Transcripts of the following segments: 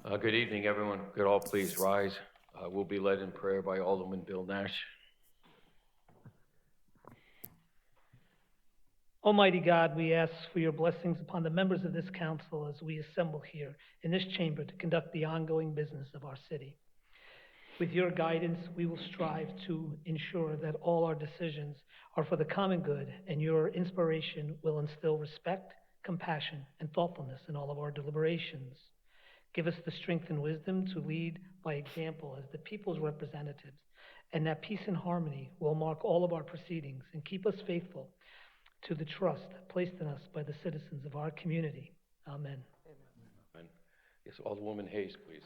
Good evening, everyone. Could all please rise. We'll be led in prayer by Alderman Bill Nash. Almighty God, we ask for your blessings upon the members of this council as we assemble here in this chamber to conduct the ongoing business of our city. With your guidance, we will strive to ensure that all our decisions are for the common good, and your inspiration will instill respect, compassion, and thoughtfulness in all of our deliberations. Give us the strength and wisdom to lead by example as the people's representatives, and that peace and harmony will mark all of our proceedings and keep us faithful to the trust placed in us by the citizens of our community. Amen. Amen. Yes, Alderwoman Hayes, please.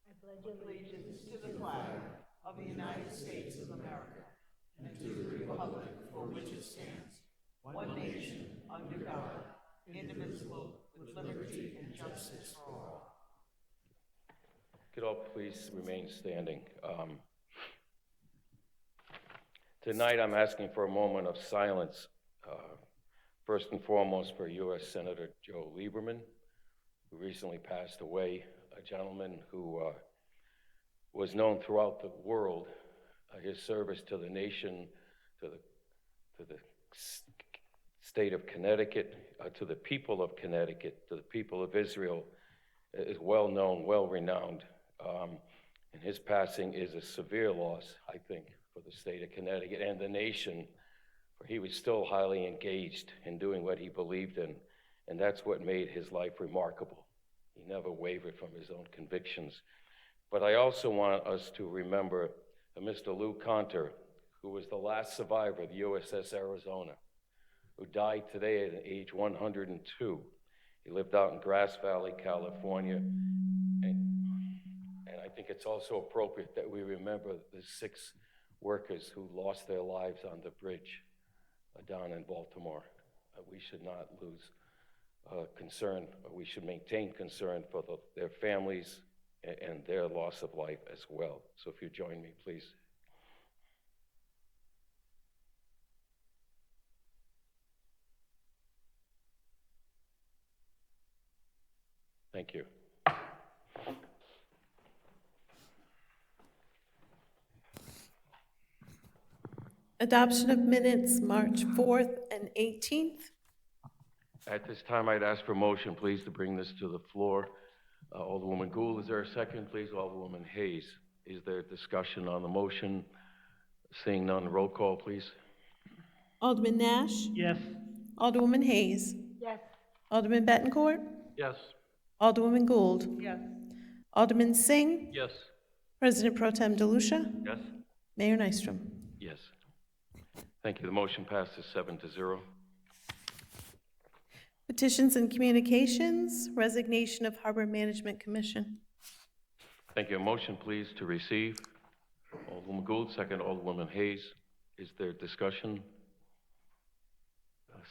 I pledge allegiance to the flag of the United States of America and to the republic for which it stands, one nation, under God, indivisible, with liberty and justice for all. Could all please remain standing. Tonight I'm asking for a moment of silence, first and foremost for U.S. Senator Joe Lieberman, who recently passed away, a gentleman who was known throughout the world, his service to the nation, to the state of Connecticut, to the people of Connecticut, to the people of Israel, is well known, well renowned. And his passing is a severe loss, I think, for the state of Connecticut and the nation, for he was still highly engaged in doing what he believed in, and that's what made his life remarkable. He never wavered from his own convictions. But I also want us to remember Mr. Lou Conter, who was the last survivor of the USS Arizona, who died today at age 102. He lived out in Grass Valley, California, and I think it's also appropriate that we remember the 6 workers who lost their lives on the bridge down in Baltimore. We should not lose concern, we should maintain concern for their families and their loss of life as well. So if you join me, please. Thank you. Adoption of minutes, March 4th and 18th. At this time, I'd ask for motion, please, to bring this to the floor. Alderwoman Gould, is there a second, please? Alderwoman Hayes, is there discussion on the motion? Seeing none, roll call, please. Alderman Nash? Yes. Alderwoman Hayes? Yes. Alderman Bettencourt? Yes. Alderwoman Gould? Yes. Alderman Singh? Yes. President Pro Tem DeLucia? Yes. Mayor Nystrom? Yes. Thank you. The motion passes 7-0. Petitions and communications, resignation of Harbor Management Commission. Thank you. A motion, please, to receive. Alderwoman Gould, second. Alderwoman Hayes. Is there discussion?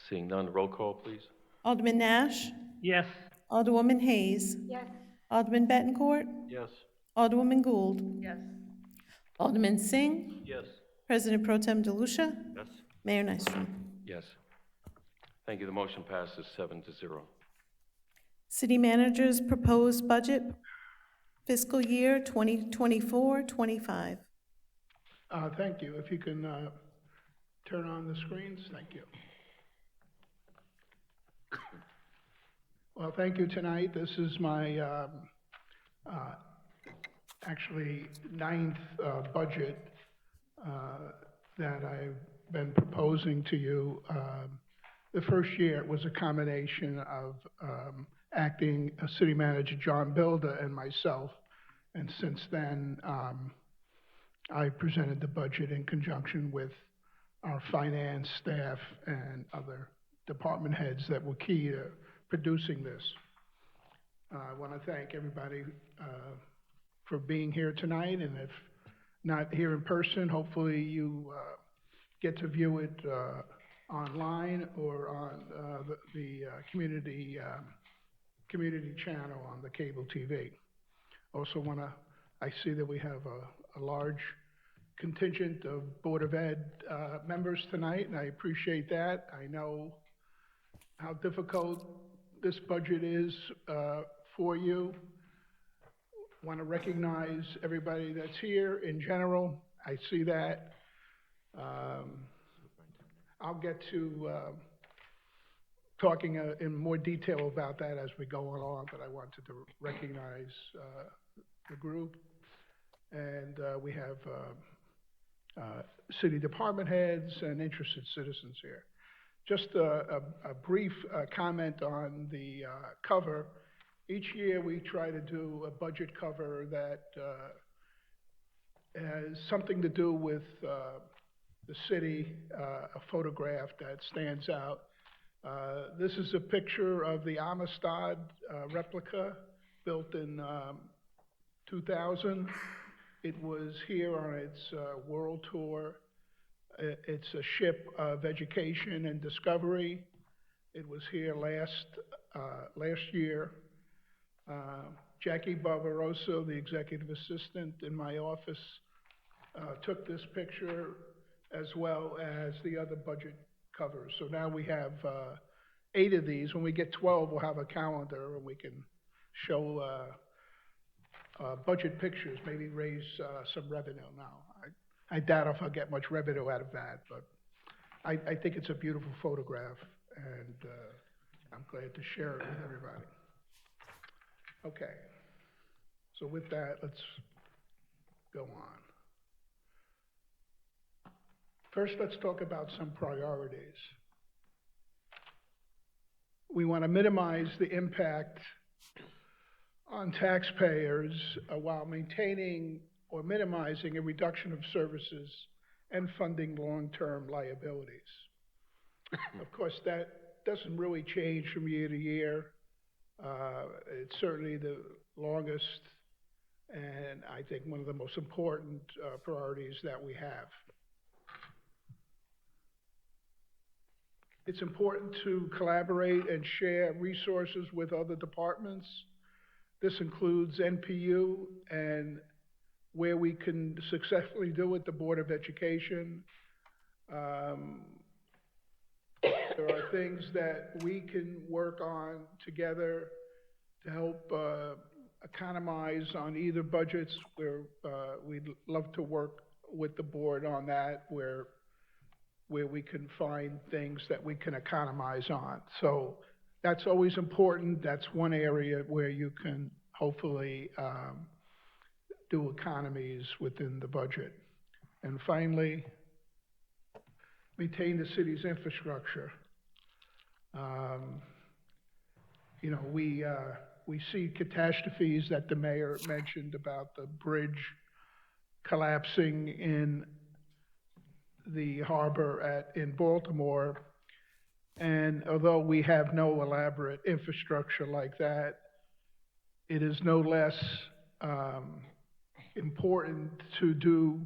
Seeing none, roll call, please. Alderman Nash? Yes. Alderwoman Hayes? Yes. Alderman Bettencourt? Yes. Alderwoman Gould? Yes. Alderman Singh? Yes. President Pro Tem DeLucia? Yes. Mayor Nystrom? Yes. Thank you. The motion passes 7-0. City Manager's proposed budget fiscal year 2024-25. Thank you. If you can turn on the screens, thank you. Well, thank you tonight. This is my actually 9th budget that I've been proposing to you. The first year it was a combination of acting city manager John Bilder and myself, and since then I presented the budget in conjunction with our finance staff and other department heads that were key to producing this. I want to thank everybody for being here tonight, and if not here in person, hopefully you get to view it online or on the community channel on the cable TV. Also I see that we have a large contingent of Board of Ed members tonight, and I appreciate that. I know how difficult this budget is for you. Want to recognize everybody that's here in general. I see that. I'll get to talking in more detail about that as we go along, but I wanted to recognize the group. And we have city department heads and interested citizens here. Just a brief comment on the cover. Each year we try to do a budget cover that has something to do with the city, a photograph that stands out. This is a picture of the Amistad replica built in 2000. It was here on its world tour. It's a ship of education and discovery. It was here last year. Jackie Barbarossa, the executive assistant in my office, took this picture as well as the other budget covers. So now we have 8 of these. When we get 12, we'll have a calendar and we can show budget pictures, maybe raise some revenue now. I doubt if I'll get much revenue out of that, but I think it's a beautiful photograph, and I'm glad to share it with everybody. Okay, so with that, let's go on. First, let's talk about some priorities. We want to minimize the impact on taxpayers while maintaining or minimizing a reduction of services and funding long-term liabilities. Of course, that doesn't really change from year to year. It's certainly the longest and I think one of the most important priorities that we have. It's important to collaborate and share resources with other departments. This includes NPU and where we can successfully do it, the Board of Education. There are things that we can work on together to help economize on either budgets, where we'd love to work with the board on that, where we can find things that we can economize on. So that's always important. That's one area where you can hopefully do economies within the budget. And finally, maintain the city's infrastructure. You know, we see catastrophes that the mayor mentioned about the bridge collapsing in the harbor in Baltimore. And although we have no elaborate infrastructure like that, it is no less important to do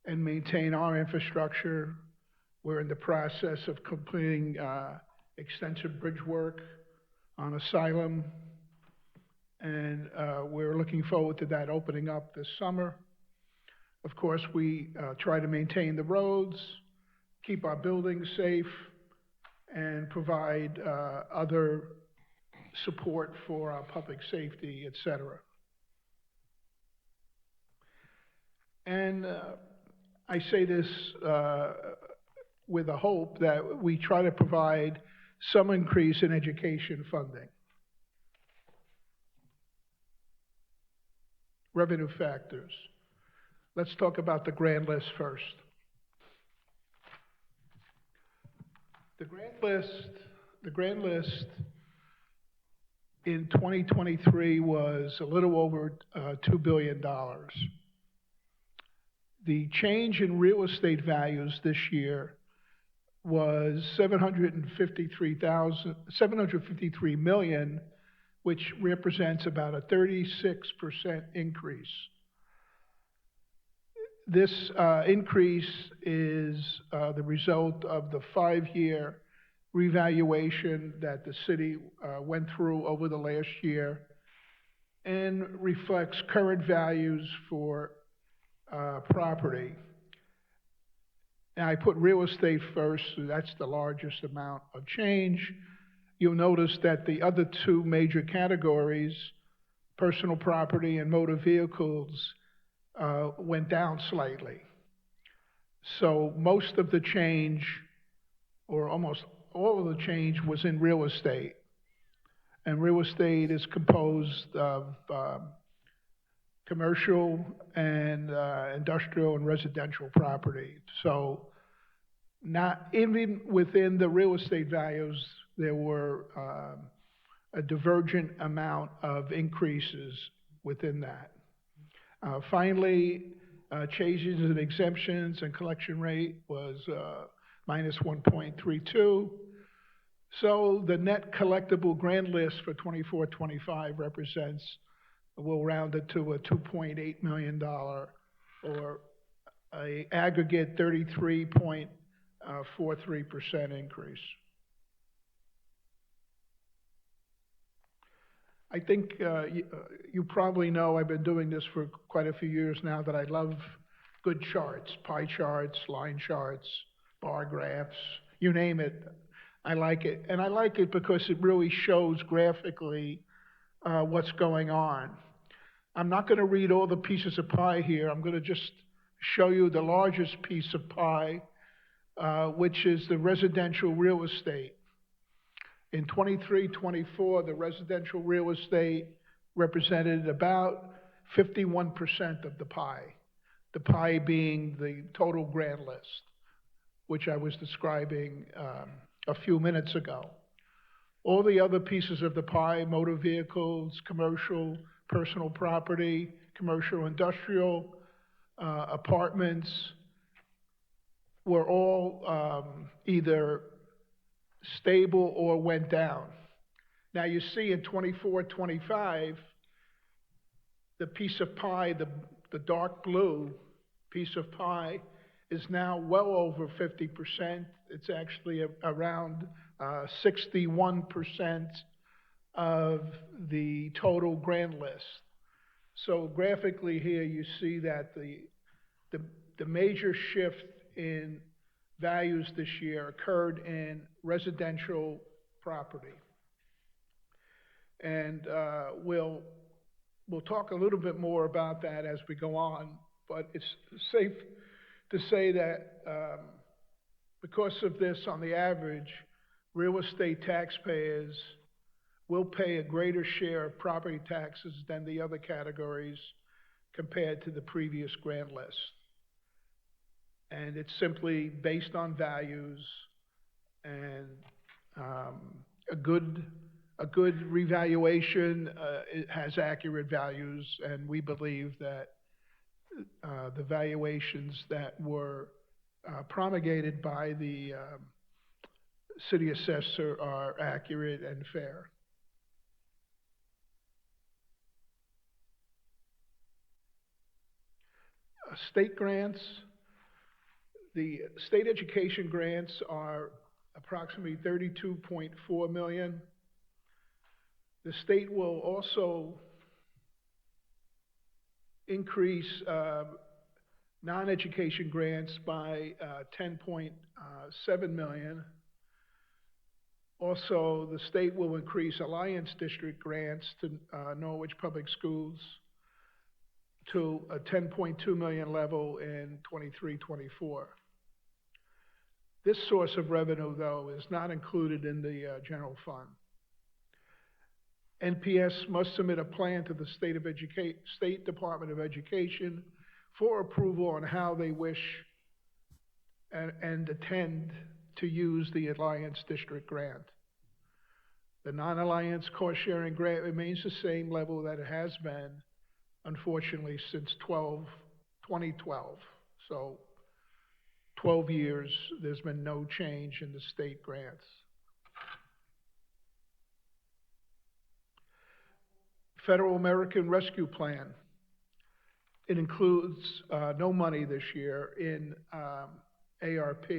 and maintain our infrastructure. We're in the process of completing extensive bridge work on Asylum, and we're looking forward to that opening up this summer. Of course, we try to maintain the roads, keep our buildings safe, and provide other support for our public safety, et cetera. And I say this with a hope that we try to provide some increase in education funding. Revenue factors. Let's talk about the grand list first. The grand list in 2023 was a little over $2 billion. The change in real estate values this year was $753 million, which represents about a 36% increase. This increase is the result of the 5-year revaluation that the city went through over the last year and reflects current values for property. And I put real estate first, so that's the largest amount of change. You'll notice that the other 2 major categories, personal property, and motor vehicles went down slightly. So most of the change, or almost all of the change, was in real estate. And real estate is composed of commercial and industrial and residential property. So not even within the real estate values, there were a divergent amount of increases within that. Finally, changes in exemptions and collection rate was minus 1.32. So the net collectible grant list for 24-25 represents, we'll round it to a $2.8 million, or a aggregate 33.43% increase. I think you probably know, I've been doing this for quite a few years now, that I love good charts, pie charts, line charts, bar graphs, you name it. I like it. And I like it because it really shows graphically what's going on. I'm not going to read all the pieces of pie here. I'm going to just show you the largest piece of pie, which is the residential real estate. In 23-24, the residential real estate represented about 51% of the pie being the total grant list, which I was describing a few minutes ago. All the other pieces of the pie, motor vehicles, commercial, personal property, commercial, industrial, apartments, were all either stable or went down. Now you see in 24-25, the piece of pie, the dark blue piece of pie, is now well over 50%. It's actually around 61% of the total grant list. So graphically here, you see that the major shift in values this year occurred in residential property. And we'll talk a little bit more about that as we go on, but it's safe to say that because of this, on the average, real estate taxpayers will pay a greater share of property taxes than the other categories compared to the previous grant list. And it's simply based on values, and a good revaluation it has accurate values, and we believe that the valuations that were promulgated by the city assessor are accurate and fair. State grants. The state education grants are approximately $32.4 million. The state will also increase non-education grants by $10.7 million. Also, the state will increase Alliance District grants to Norwich Public Schools to a $10.2 million level in 23-24. This source of revenue, though, is not included in the general fund. NPS must submit a plan to the State Department of Education for approval on how they wish and intend to use the Alliance District grant. The non-Alliance cost-sharing grant remains the same level that it has been, unfortunately, since 2012. So 12 years, there's been no change in the state grants. Federal American Rescue Plan. It includes no money this year in ARP.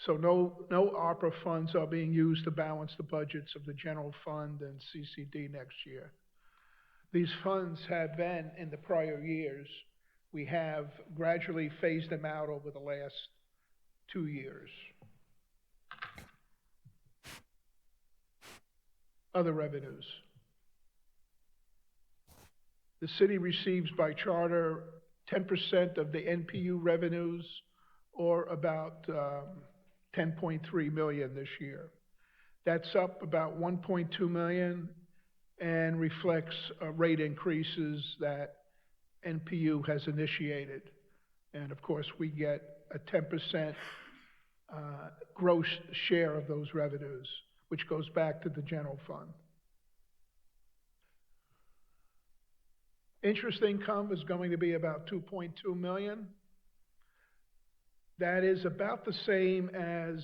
So no ARPA funds are being used to balance the budgets of the general fund and CCD next year. These funds have been in the prior years. We have gradually phased them out over the last 2 years. Other revenues. The city receives by charter 10% of the NPU revenues, or about 10.3 million this year. That's up about 1.2 million and reflects rate increases that NPU has initiated. And of course, we get a 10% gross share of those revenues, which goes back to the general fund. Interest income is going to be about 2.2 million. That is about the same as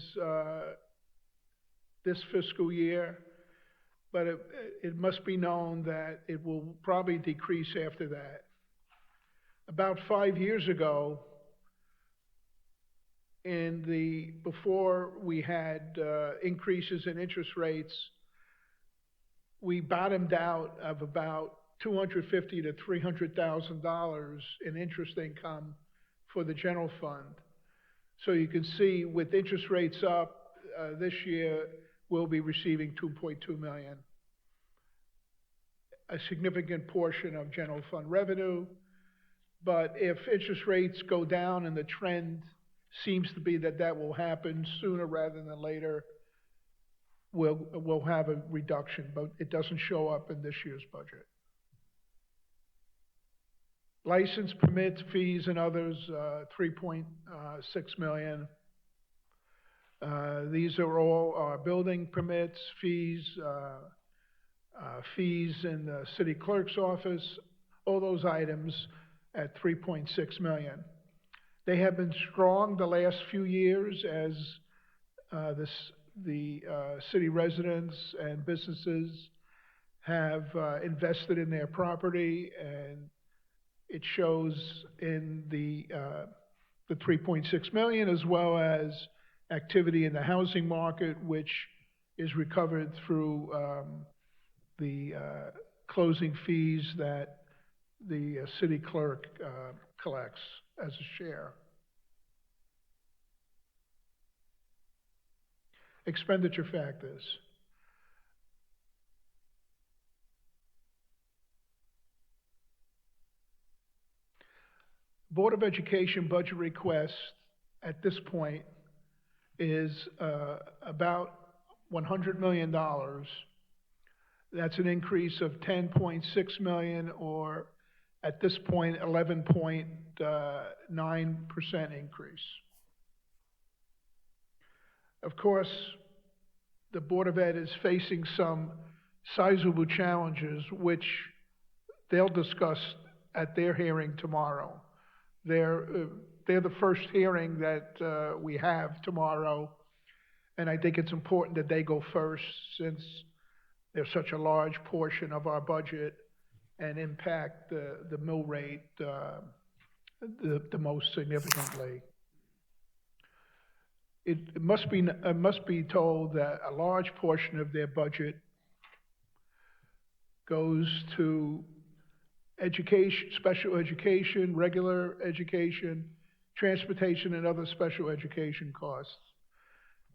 this fiscal year, but it must be known that it will probably decrease after that. About 5 years ago, before we had increases in interest rates, we bottomed out of about $250,000 to $300,000 in interest income for the general fund. So you can see with interest rates up this year, we'll be receiving 2.2 million. A significant portion of general fund revenue, but if interest rates go down, and the trend seems to be that that will happen sooner rather than later, we'll have a reduction, but it doesn't show up in this year's budget. License, permits, fees, and others, 3.6 million. These are all our building permits, fees, fees in the city clerk's office, all those items at 3.6 million. They have been strong the last few years as the city residents and businesses have invested in their property, and it shows in the 3.6 million, as well as activity in the housing market, which is recovered through the closing fees that the city clerk collects as a share. Expenditure factors. Board of Education budget request at this point is about $100 million. That's an increase of 10.6 million, or at this point, 11.9% increase. Of course, the Board of Ed is facing some sizable challenges, which they'll discuss at their hearing tomorrow. They're the first hearing that we have tomorrow, and I think it's important that they go first, since they're such a large portion of our budget and impact the mill rate the most significantly. It must be told that a large portion of their budget goes to education, special education, regular education, transportation, and other special education costs.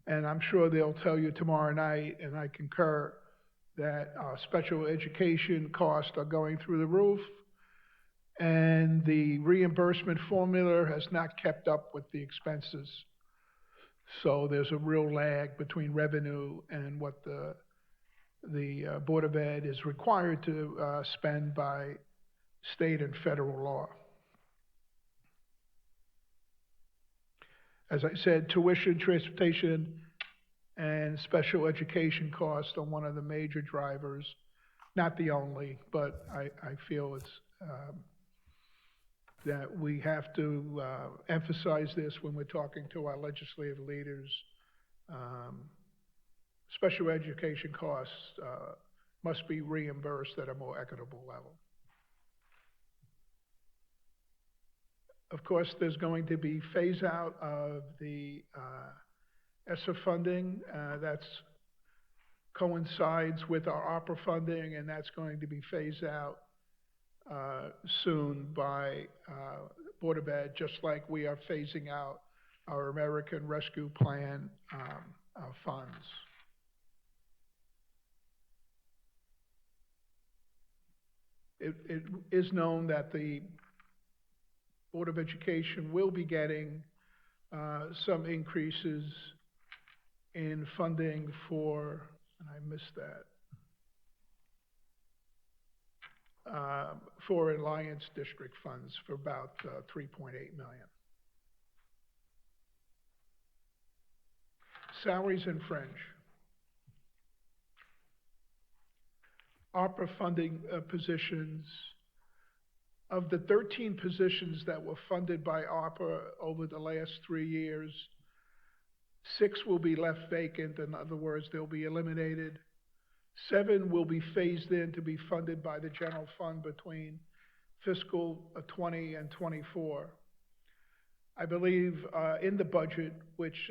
And I'm sure they'll tell you tomorrow night, and I concur, that special education costs are going through the roof, and the reimbursement formula has not kept up with the expenses. So there's a real lag between revenue and what the Board of Ed is required to spend by state and federal law. As I said, tuition, transportation, and special education costs are one of the major drivers. Not the only, but I feel it's that we have to emphasize this when we're talking to our legislative leaders. Special education costs must be reimbursed at a more equitable level. Of course, there's going to be phase out of the ESSER funding. That's coincides with our ARPA funding, and that's going to be phased out soon by Board of Ed, just like we are phasing out our American Rescue Plan funds. it is known that the Board of Education will be getting some increases in funding for, and I missed that, for Alliance District funds for about 3.8 million. Salaries and fringe. ARPA funding positions. Of the 13 positions that were funded by ARPA over the last 3 years, 6 will be left vacant. In other words, they'll be eliminated. 7 will be phased in to be funded by the general fund between fiscal 20 and 24. I believe in the budget, which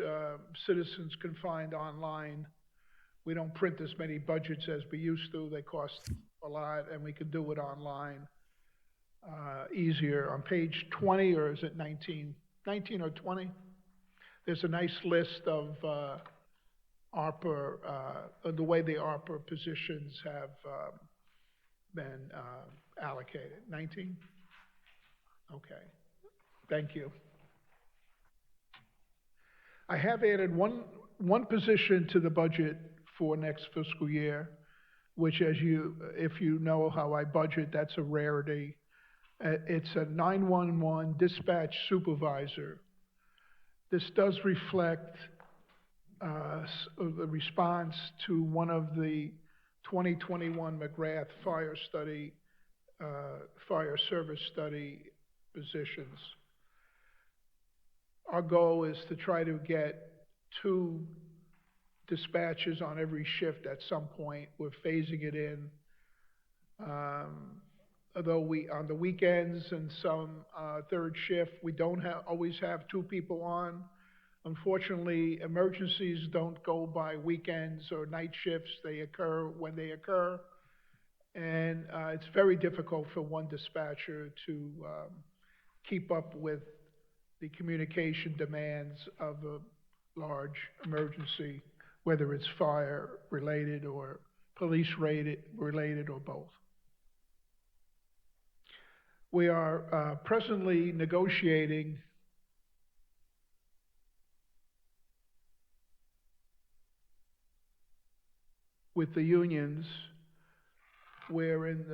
citizens can find online, we don't print as many budgets as we used to. They cost a lot, and we can do it online easier. On page 20, or is it 19? 19 or 20? There's a nice list of ARPA, the way the ARPA positions have been allocated. 19? Okay, thank you. I have added one position to the budget for next fiscal year, which, if you know how I budget, that's a rarity. It's a 911 dispatch supervisor. This does reflect the response to one of the 2021 McGrath fire service study positions. Our goal is to try to get 2 dispatches on every shift at some point. We're phasing it in. Although on the weekends and some third shift, we don't always have 2 people on. Unfortunately, emergencies don't go by weekends or night shifts. They occur when they occur. And it's very difficult for one dispatcher to keep up with the communication demands of a large emergency, whether it's fire related or police related or both. We are presently negotiating with the unions. We're in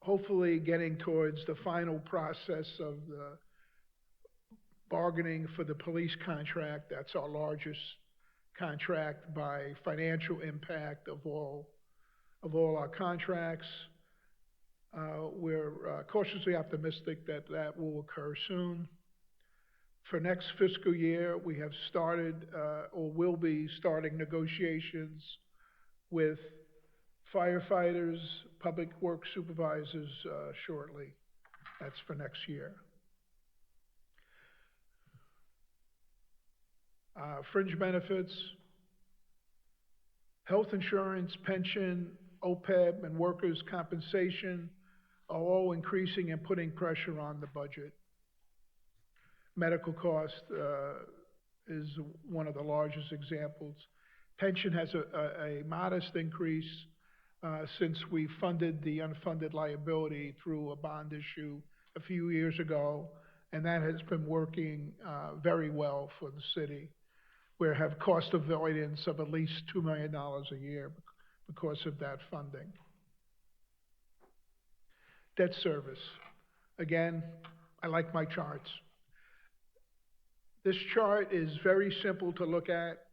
hopefully getting towards the final process of the bargaining for the police contract. That's our largest contract by financial impact of all our contracts. We're cautiously optimistic that that will occur soon. For next fiscal year, we have started or will be starting negotiations with firefighters, public works supervisors shortly. That's for next year. Fringe benefits, health insurance, pension, OPEB, and workers' compensation are all increasing and putting pressure on the budget. Medical cost is one of the largest examples. Pension has a modest increase since we funded the unfunded liability through a bond issue a few years ago, and that has been working very well for the city. We have cost avoidance of at least $2 million a year because of that funding. Debt service. Again, I like my charts. This chart is very simple to look at.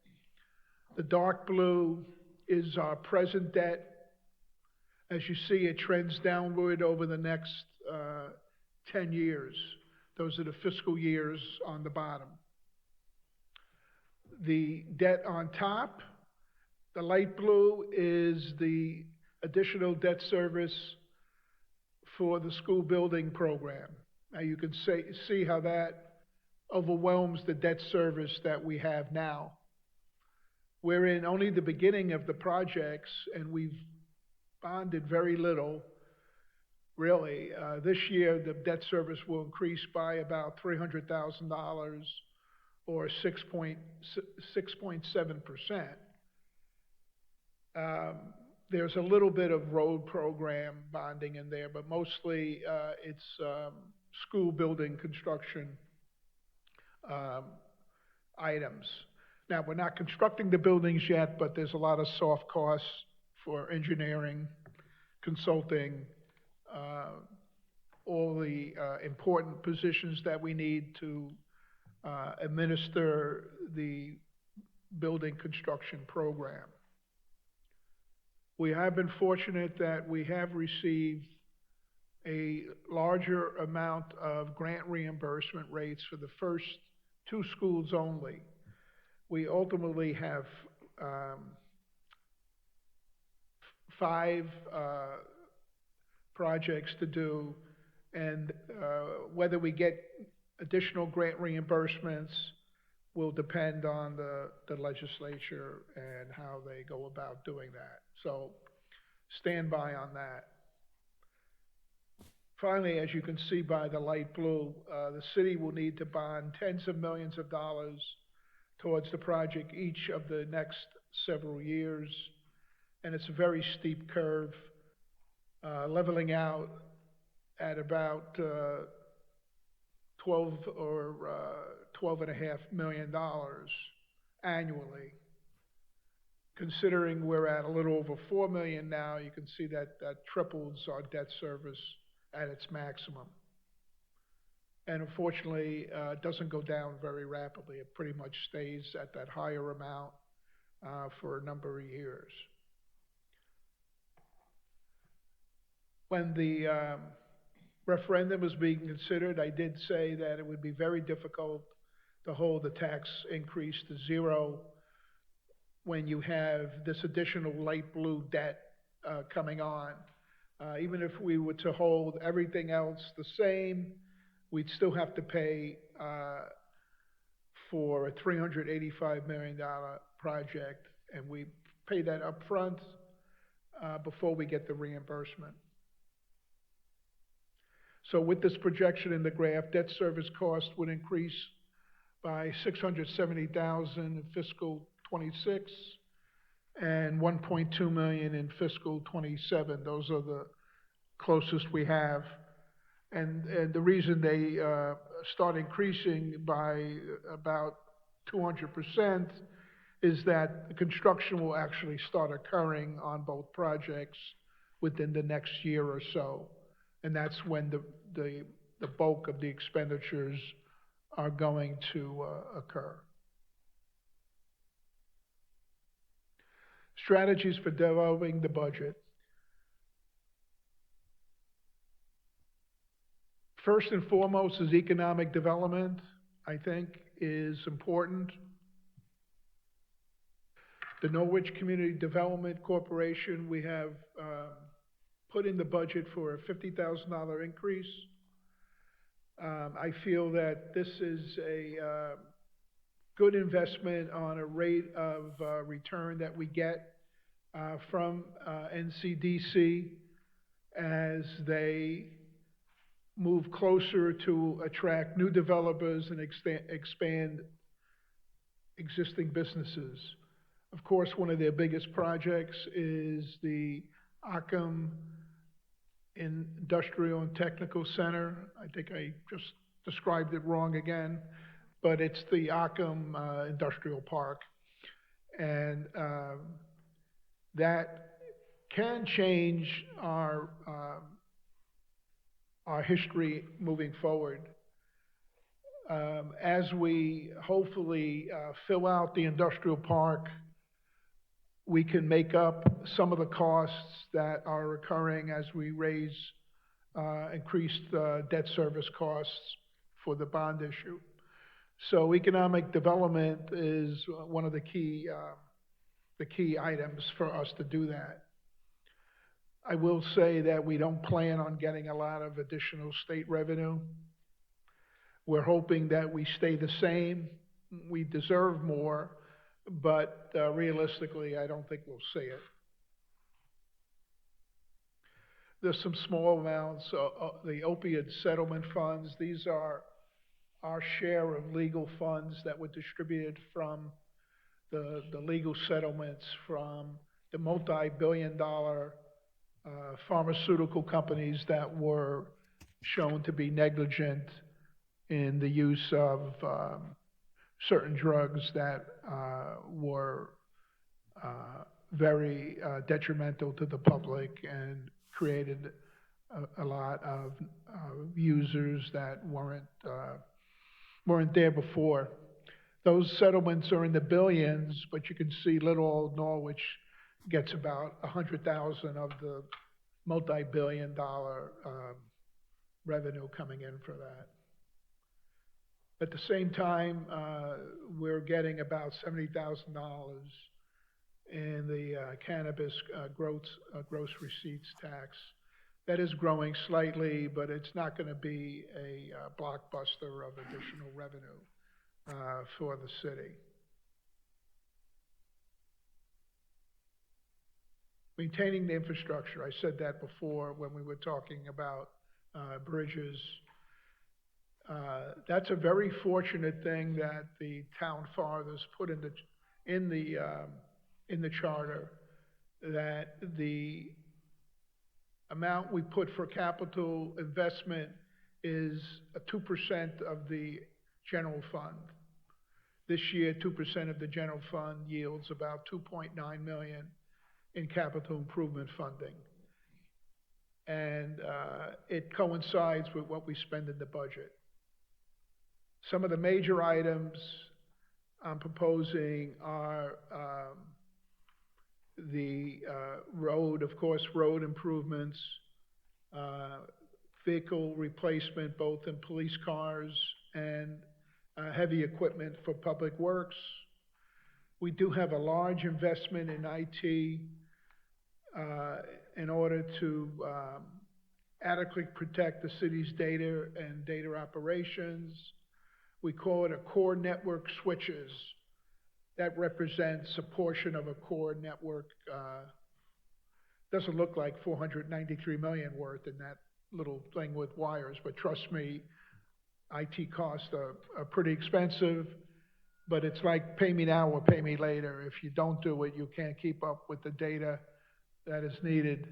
The dark blue is our present debt. As you see, it trends downward over the next 10 years. Those are the fiscal years on the bottom. The debt on top, the light blue, is the additional debt service for the school building program. Now you can see how that overwhelms the debt service that we have now. We're in only the beginning of the projects, and we've bonded very little, really. This year, the debt service will increase by about $300,000 or 6.7%. there's a little bit of road program bonding in there, but mostly, it's, school building construction, um, items. Now, we're not constructing the buildings yet, but there's a lot of soft costs for engineering, consulting, uh, all the, important positions that we need to, administer the building construction program. We have been fortunate that we have received a larger amount of grant reimbursement rates for the first two schools only. We ultimately have, five, projects to do, and, whether we get additional grant reimbursements will depend on the legislature and how they go about doing that. So, stand by on that. Finally, as you can see by the light blue, the city will need to bond tens of millions of dollars towards the project each of the next several years. And it's a very steep curve, leveling out at about 12.5 million dollars annually. Considering we're at a little over 4 million now, you can see that that triples our debt service at its maximum. And unfortunately, it doesn't go down very rapidly. It pretty much stays at that higher amount for a number of years. When the referendum was being considered, I did say that it would be very difficult to hold the tax increase to zero when you have this additional light blue debt coming on. Even if we were to hold everything else the same, we'd still have to pay for a $385 million project, and we pay that upfront before we get the reimbursement. So with this projection in the graph, debt service cost would increase by $670,000 in fiscal '26 and $1.2 million in fiscal '27. Those are the closest we have. And the reason they start increasing by about 200% is that the construction will actually start occurring on both projects within the next year or so. And that's when the bulk of the expenditures are going to occur. Strategies for developing the budget. First and foremost is economic development, I think, is important. The Norwich Community Development Corporation, we have put in the budget for a $50,000 increase. I feel that this is a good investment on a rate of return that we get from NCDC as they move closer to attract new developers and expand existing businesses. Of course, one of their biggest projects is the Occam Industrial and Technical Center. I think I just described it wrong again, but it's the Occam Industrial Park. And that can change our history moving forward. As we hopefully fill out the industrial park, we can make up some of the costs that are occurring as we raise increased debt service costs for the bond issue. So economic development is one of the key items for us to do that. I will say that we don't plan on getting a lot of additional state revenue. We're hoping that we stay the same. We deserve more, but realistically, I don't think we'll see it. There's some small amounts, the opioid settlement funds. These are our share of legal funds that were distributed from the legal settlements from the multi-billion-dollar pharmaceutical companies that were shown to be negligent in the use of certain drugs that were very detrimental to the public and created a lot of users that weren't there before. Those settlements are in the billions, but you can see little old Norwich gets about 100,000 of the multi-billion-dollar revenue coming in for that. At the same time, we're getting about $70,000 in the cannabis gross receipts tax. That is growing slightly, but it's not going to be a blockbuster of additional revenue for the city. Maintaining the infrastructure, I said that before when we were talking about bridges. That's a very fortunate thing that the town fathers put in the charter, that the amount we put for capital investment is 2% of the general fund. This year, 2% of the general fund yields about $2.9 million in capital improvement funding. And it coincides with what we spend in the budget. Some of the major items I'm proposing are the road improvements, vehicle replacement, both in police cars and heavy equipment for public works. We do have a large investment in IT in order to adequately protect the city's data and data operations. We call it a core network switches. That represents a portion of a core network. Doesn't look like 493 million worth in that little thing with wires, but trust me, IT costs are pretty expensive, but it's like pay me now or pay me later. If you don't do it, you can't keep up with the data that is needed.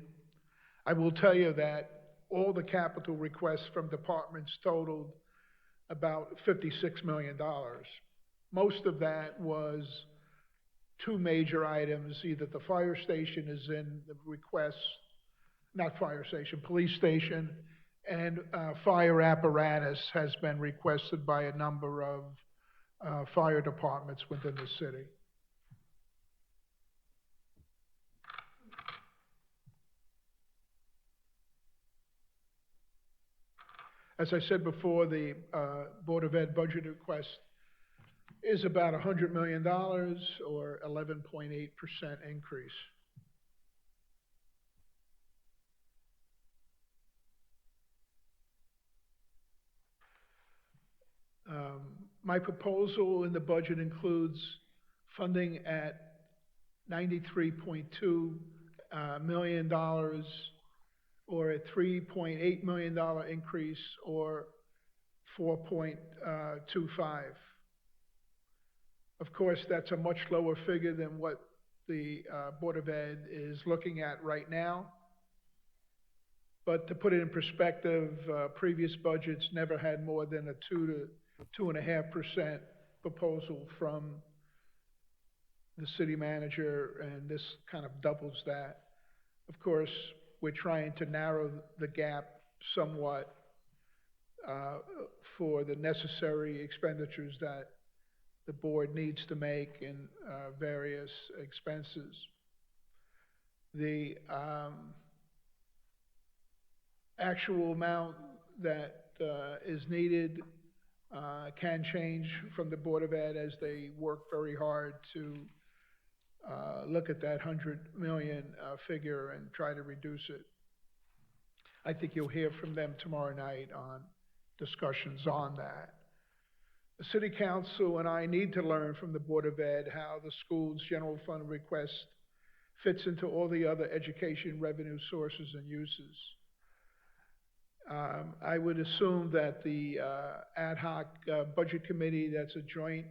I will tell you that all the capital requests from departments totaled about $56 million. Most of that was two major items. Either the fire station is in the request, not fire station, police station, and fire apparatus has been requested by a number of fire departments within the city. As I said before, the Board of Ed budget request is about $100 million or 11.8% increase. My proposal in the budget includes funding at $93.2 million or a $3.8 million increase or 4.25. Of course, that's a much lower figure than what the Board of Ed is looking at right now. But to put it in perspective, previous budgets never had more than a 2 to 2.5% proposal from the city manager, and this kind of doubles that. Of course, we're trying to narrow the gap somewhat for the necessary expenditures that the board needs to make in various expenses. The actual amount that is needed can change from the Board of Ed as they work very hard to look at that 100 million figure and try to reduce it. I think you'll hear from them tomorrow night on discussions on that. The City Council and I need to learn from the Board of Ed how the school's general fund request fits into all the other education revenue sources and uses. I would assume that the ad hoc budget committee, that's a joint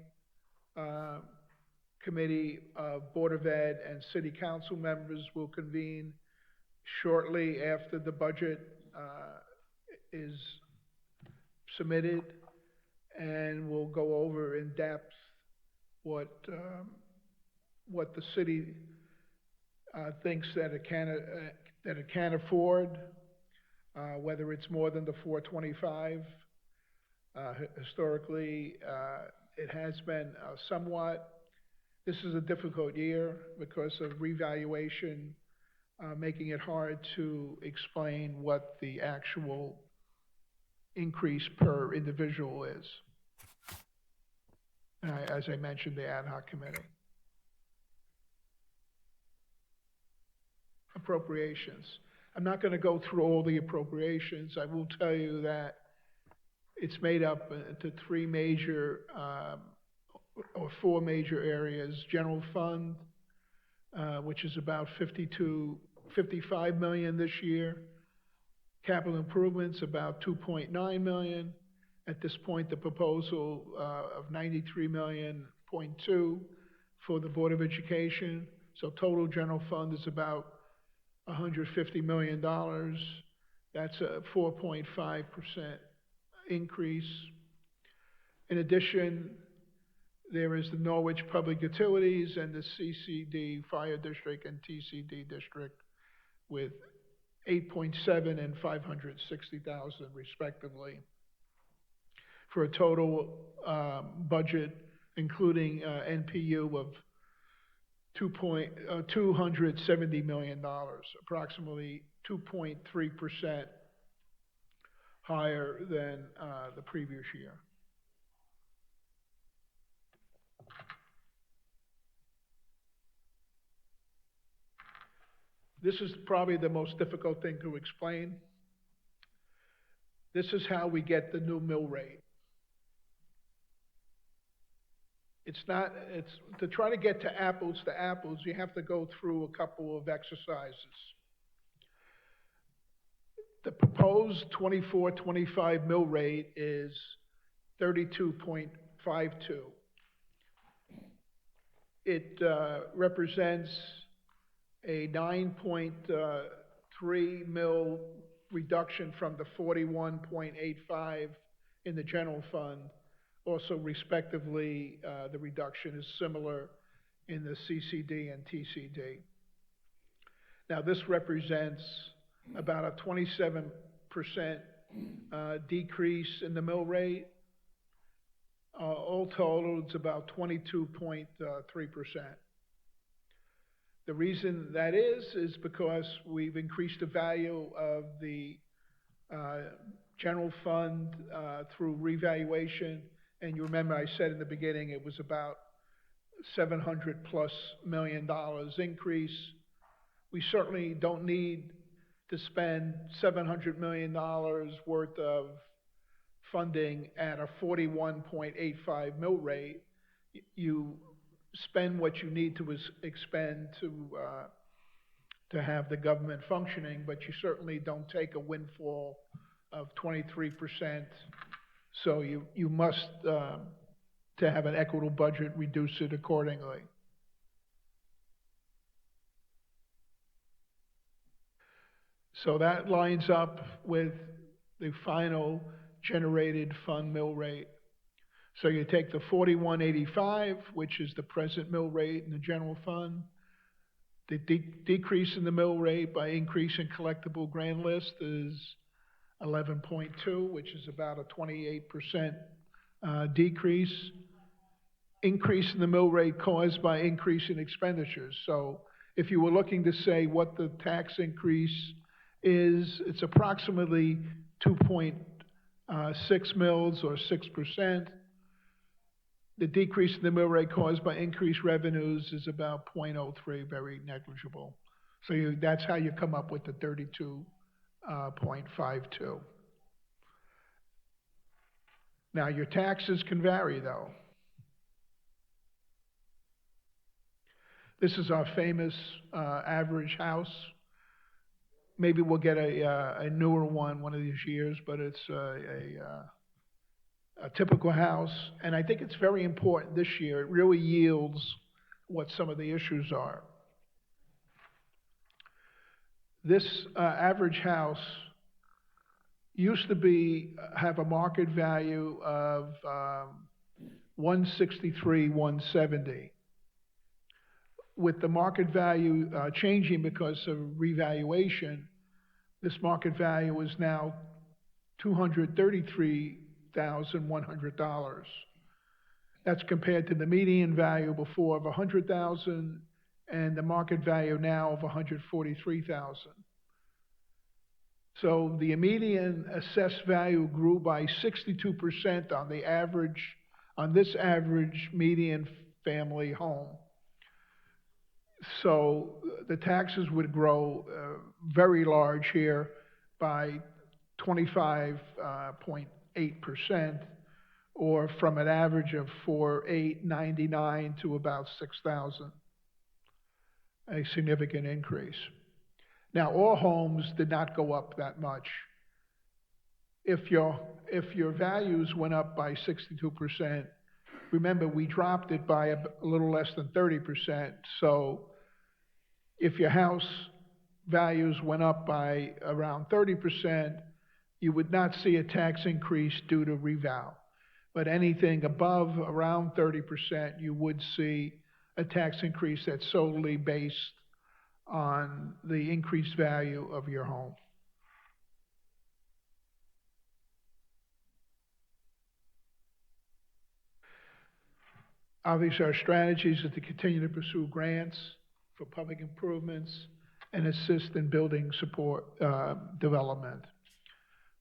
committee of Board of Ed and City Council members will convene shortly after the budget is submitted, and we'll go over in depth what the city thinks that it can afford, whether it's more than the 425. Historically, it has been somewhat. This is a difficult year because of revaluation, making it hard to explain what the actual increase per individual is. As I mentioned, the ad hoc committee. Appropriations. I'm not going to go through all the appropriations. I will tell you that it's made up into three major or four major areas. General fund, which is about 55 million this year. Capital improvements, about 2.9 million. At this point, the proposal of 93.2 million for the Board of Education. So total general fund is about $150 million. That's a 4.5% increase. In addition, there is the Norwich Public Utilities and the CCD Fire District and TCD District with 8.7 and 560,000 respectively, for a total budget, including NPU of $270 million, approximately 2.3% higher than the previous year. This is probably the most difficult thing to explain. This is how we get the new mill rate. It's to try to get to apples, you have to go through a couple of exercises. The proposed 24-25 mill rate is 32.52. It represents a 9.3 mil reduction from the 41.85 in the general fund. Also, respectively, the reduction is similar in the CCD and TCD. Now, this represents about a 27% decrease in the mill rate. All total, it's about 22.3%. The reason that is because we've increased the value of the general fund through revaluation. And you remember I said in the beginning it was about $700+ million increase. We certainly don't need to spend $700 million worth of funding at a 41.85 mill rate. You spend what you need to expend to have the government functioning, but you certainly don't take a windfall of 23%. So you must, to have an equitable budget, reduce it accordingly. So that lines up with the final generated fund mill rate. So you take the 41.85, which is the present mill rate in the general fund. The decrease in the mill rate by increase in collectible grand list is 11.2, which is about a 28% decrease. Increase in the mill rate caused by increase in expenditures. So if you were looking to say what the tax increase is, it's approximately 2.6 mils or 6%. The decrease in the mill rate caused by increased revenues is about 0.03, very negligible. So that's how you come up with the 32.52. Now your taxes can vary though. This is our famous average house. Maybe we'll get a newer one of these years, but it's a typical house. And I think it's very important this year. It really yields what some of the issues are. This average house used to have a market value of 163, 170. With the market value changing because of revaluation, this market value is now $233,100. That's compared to the median value before of $100,000 and the market value now of $143,000. So the median assessed value grew by 62% on this average median family home. So the taxes would grow very large here by 25.8%, or from an average of $4,899 to about $6,000, a significant increase. Now, all homes did not go up that much. If your values went up by 62%, remember we dropped it by a little less than 30%. So if your house values went up by around 30%, you would not see a tax increase due to reval. But anything above around 30%, you would see a tax increase that's solely based on the increased value of your home. Obviously, our strategies is to continue to pursue grants for public improvements and assist in building support development.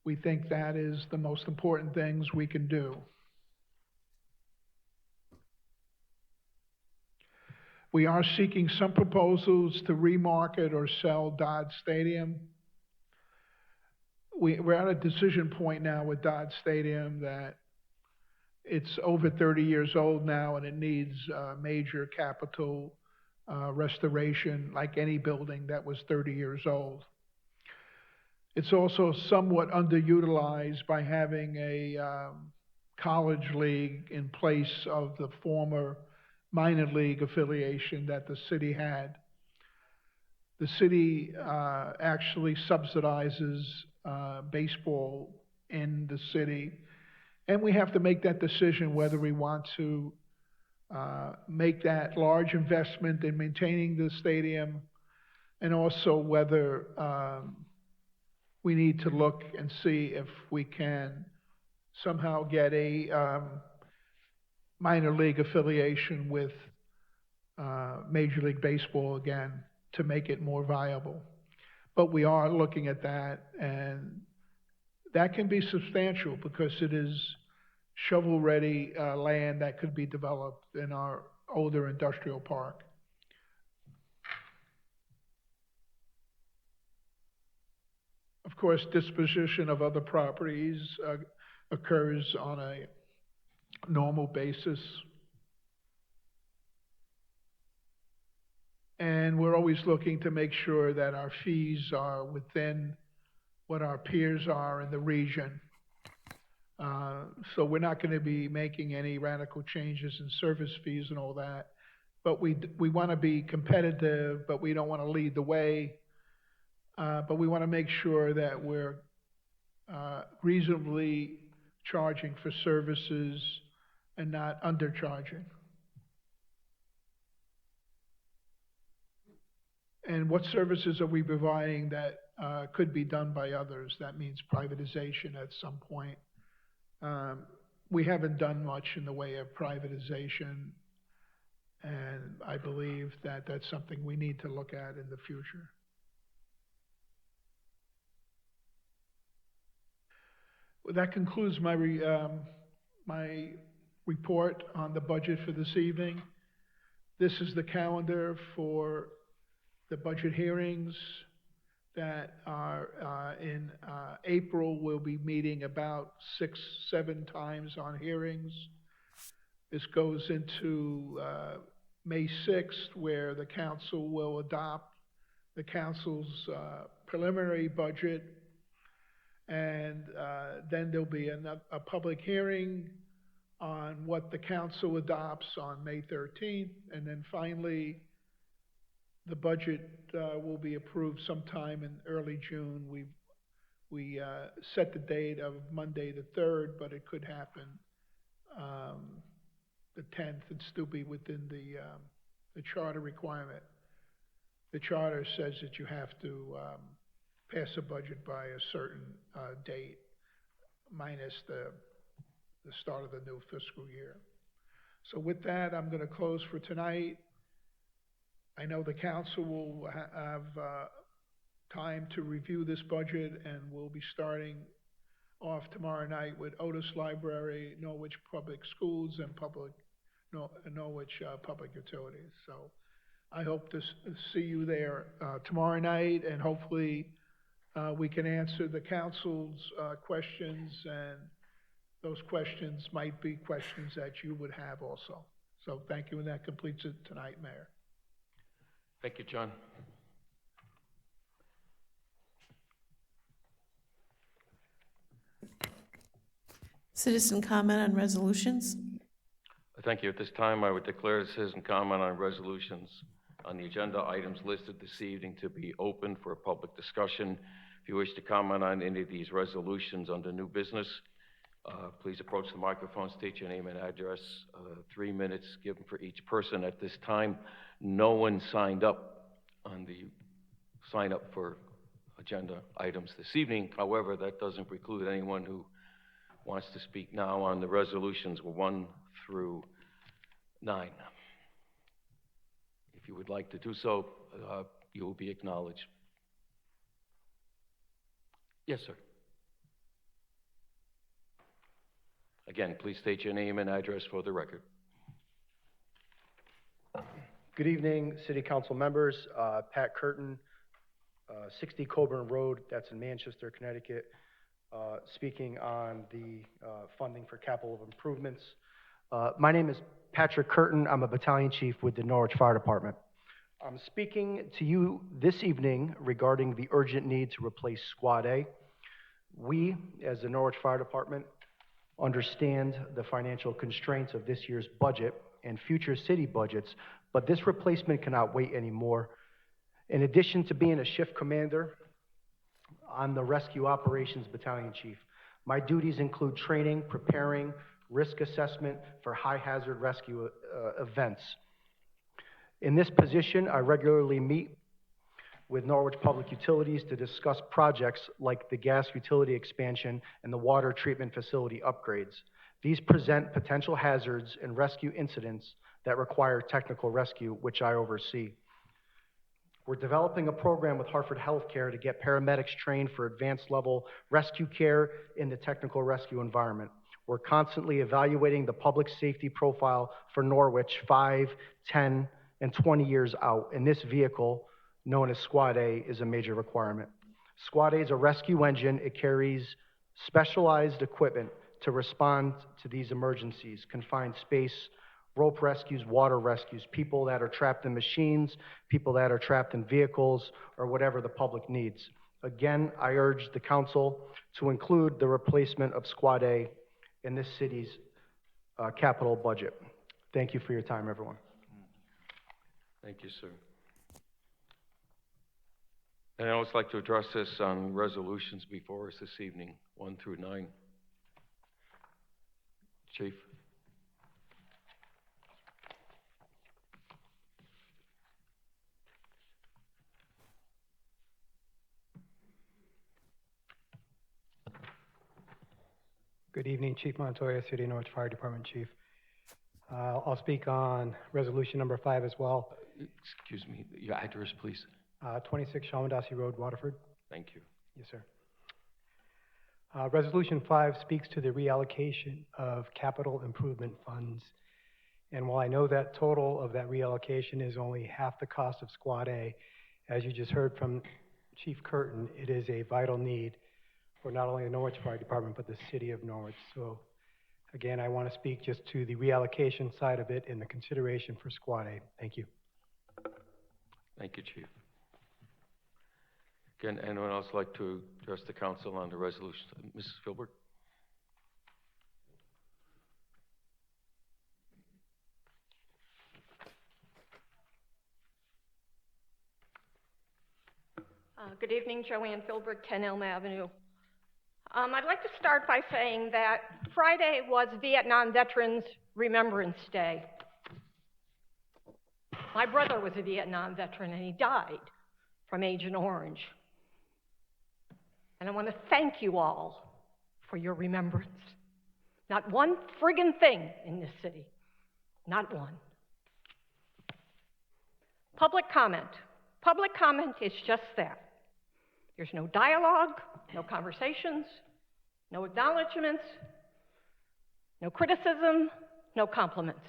We think that is the most important things we can do. We are seeking some proposals to remarket or sell Dodd Stadium. We're at a decision point now with Dodd Stadium that it's over 30 years old now and it needs major capital restoration, like any building that was 30 years old. It's also somewhat underutilized by having a college league in place of the former minor league affiliation that the city had. The city actually subsidizes baseball in the city, and we have to make that decision whether we want to make that large investment in maintaining the stadium, and also whether we need to look and see if we can somehow get a minor league affiliation with Major League Baseball again to make it more viable. But we are looking at that, and that can be substantial because it is shovel-ready land that could be developed in our older industrial park. Of course, disposition of other properties occurs on a normal basis. And we're always looking to make sure that our fees are within what our peers are in the region. So we're not going to be making any radical changes in service fees and all that. But we want to be competitive, but we don't want to lead the way. But we want to make sure that we're reasonably charging for services and not undercharging. And what services are we providing that could be done by others? That means privatization at some point. We haven't done much in the way of privatization, and I believe that that's something we need to look at in the future. Well, that concludes my report on the budget for this evening. This is the calendar for the budget hearings that are in April. We'll be meeting about 6-7 times on hearings. This goes into May 6th, where the council will adopt the council's preliminary budget. And then there'll be a public hearing on what the council adopts on May 13th, and then finally, the budget will be approved sometime in early June. We set the date of Monday the 3rd, but it could happen the 10th and still be within the charter requirement. The charter says that you have to pass a budget by a certain date, minus the start of the new fiscal year. So with that, I'm going to close for tonight. I know the council will have time to review this budget, and we'll be starting off tomorrow night with Otis Library, Norwich Public Schools, and Norwich Public Utilities. So I hope to see you there tomorrow night, and hopefully we can answer the council's questions, and those questions might be questions that you would have also. So thank you, and that completes it tonight, Mayor. Thank you, John. Citizen comment on resolutions? Thank you. At this time, I would declare the citizen comment on resolutions on the agenda items listed this evening to be open for a public discussion. If you wish to comment on any of these resolutions under new business, please approach the microphone, state your name and address. 3 minutes given for each person. At this time, no one signed up on the sign up for agenda items this evening. However, that doesn't preclude anyone who wants to speak now on the resolutions 1 through 9. If you would like to do so, you will be acknowledged. Yes, sir. Again, please state your name and address for the record. Good evening, City Council members. Pat Curtin, 60 Coburn Road, that's in Manchester, Connecticut, speaking on the funding for capital improvements. My name is Patrick Curtin. I'm a battalion chief with the Norwich Fire Department. I'm speaking to you this evening regarding the urgent need to replace Squad A. We, as the Norwich Fire Department, understand the financial constraints of this year's budget and future city budgets, but this replacement cannot wait anymore. In addition to being a shift commander, I'm the Rescue Operations Battalion Chief. My duties include training, preparing, risk assessment for high hazard rescue events. In this position, I regularly meet with Norwich Public Utilities to discuss projects like the gas utility expansion and the water treatment facility upgrades. These present potential hazards and rescue incidents that require technical rescue, which I oversee. We're developing a program with Hartford Healthcare to get paramedics trained for advanced level rescue care in the technical rescue environment. We're constantly evaluating the public safety profile for Norwich 5, 10, and 20 years out, and this vehicle, known as Squad A, is a major requirement. Squad A is a rescue engine. It carries specialized equipment to respond to these emergencies: confined space, rope rescues, water rescues, people that are trapped in machines, people that are trapped in vehicles, or whatever the public needs. Again, I urge the council to include the replacement of Squad A in this city's capital budget. Thank you for your time, everyone. Thank you, sir. And I always like to address this on resolutions before us this evening, 1 through 9. Chief. Good evening, Chief Montoya, City of Norwich Fire Department Chief. I'll speak on resolution number 5 as well. Excuse me, your address, please. 26 Shalmondassi Road, Waterford. Thank you. Yes, sir. Resolution 5 speaks to the reallocation of capital improvement funds. And while I know that total of that reallocation is only half the cost of Squad A, as you just heard from Chief Curtin, it is a vital need for not only the Norwich Fire Department, but the City of Norwich. So again, I want to speak just to the reallocation side of it and the consideration for Squad A. Thank you. Thank you, Chief. Again, anyone else like to address the council on the resolution? Mrs. Filbert? Good evening, Joanne Philbrick, 10 Elm Avenue. I'd like to start by saying that Friday was Vietnam Veterans Remembrance Day. My brother was a Vietnam veteran and he died from Agent Orange. And I want to thank you all for your remembrance. Not one friggin' thing in this city, not one. Public comment. Public comment is just that. There's no dialogue, no conversations, no acknowledgments, no criticism, no compliments.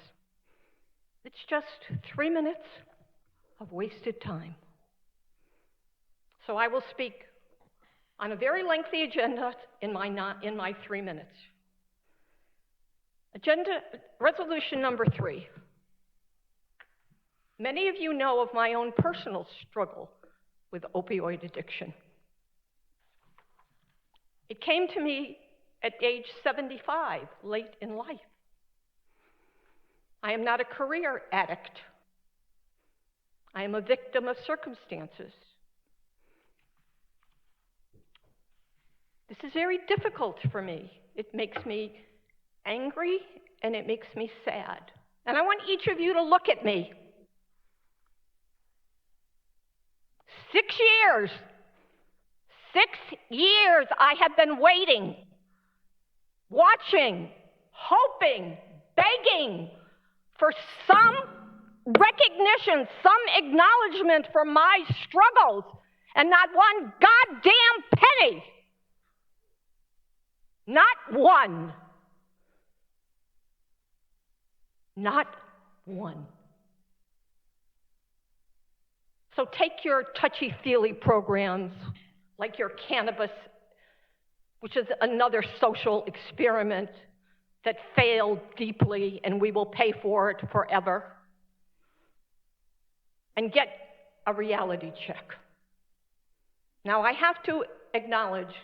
It's just 3 minutes of wasted time. So I will speak on a very lengthy agenda in my 3 minutes. Resolution number 3. Many of you know of my own personal struggle with opioid addiction. It came to me at age 75, late in life. I am not a career addict. I am a victim of circumstances. This is very difficult for me. It makes me angry and it makes me sad. And I want each of you to look at me. 6 years. 6 years I have been waiting, watching, hoping, begging for some recognition, some acknowledgement for my struggles, and not one goddamn penny. Not one. Not one. So take your touchy-feely programs, like your cannabis, which is another social experiment that failed deeply, and we will pay for it forever, and get a reality check. Now, I have to acknowledge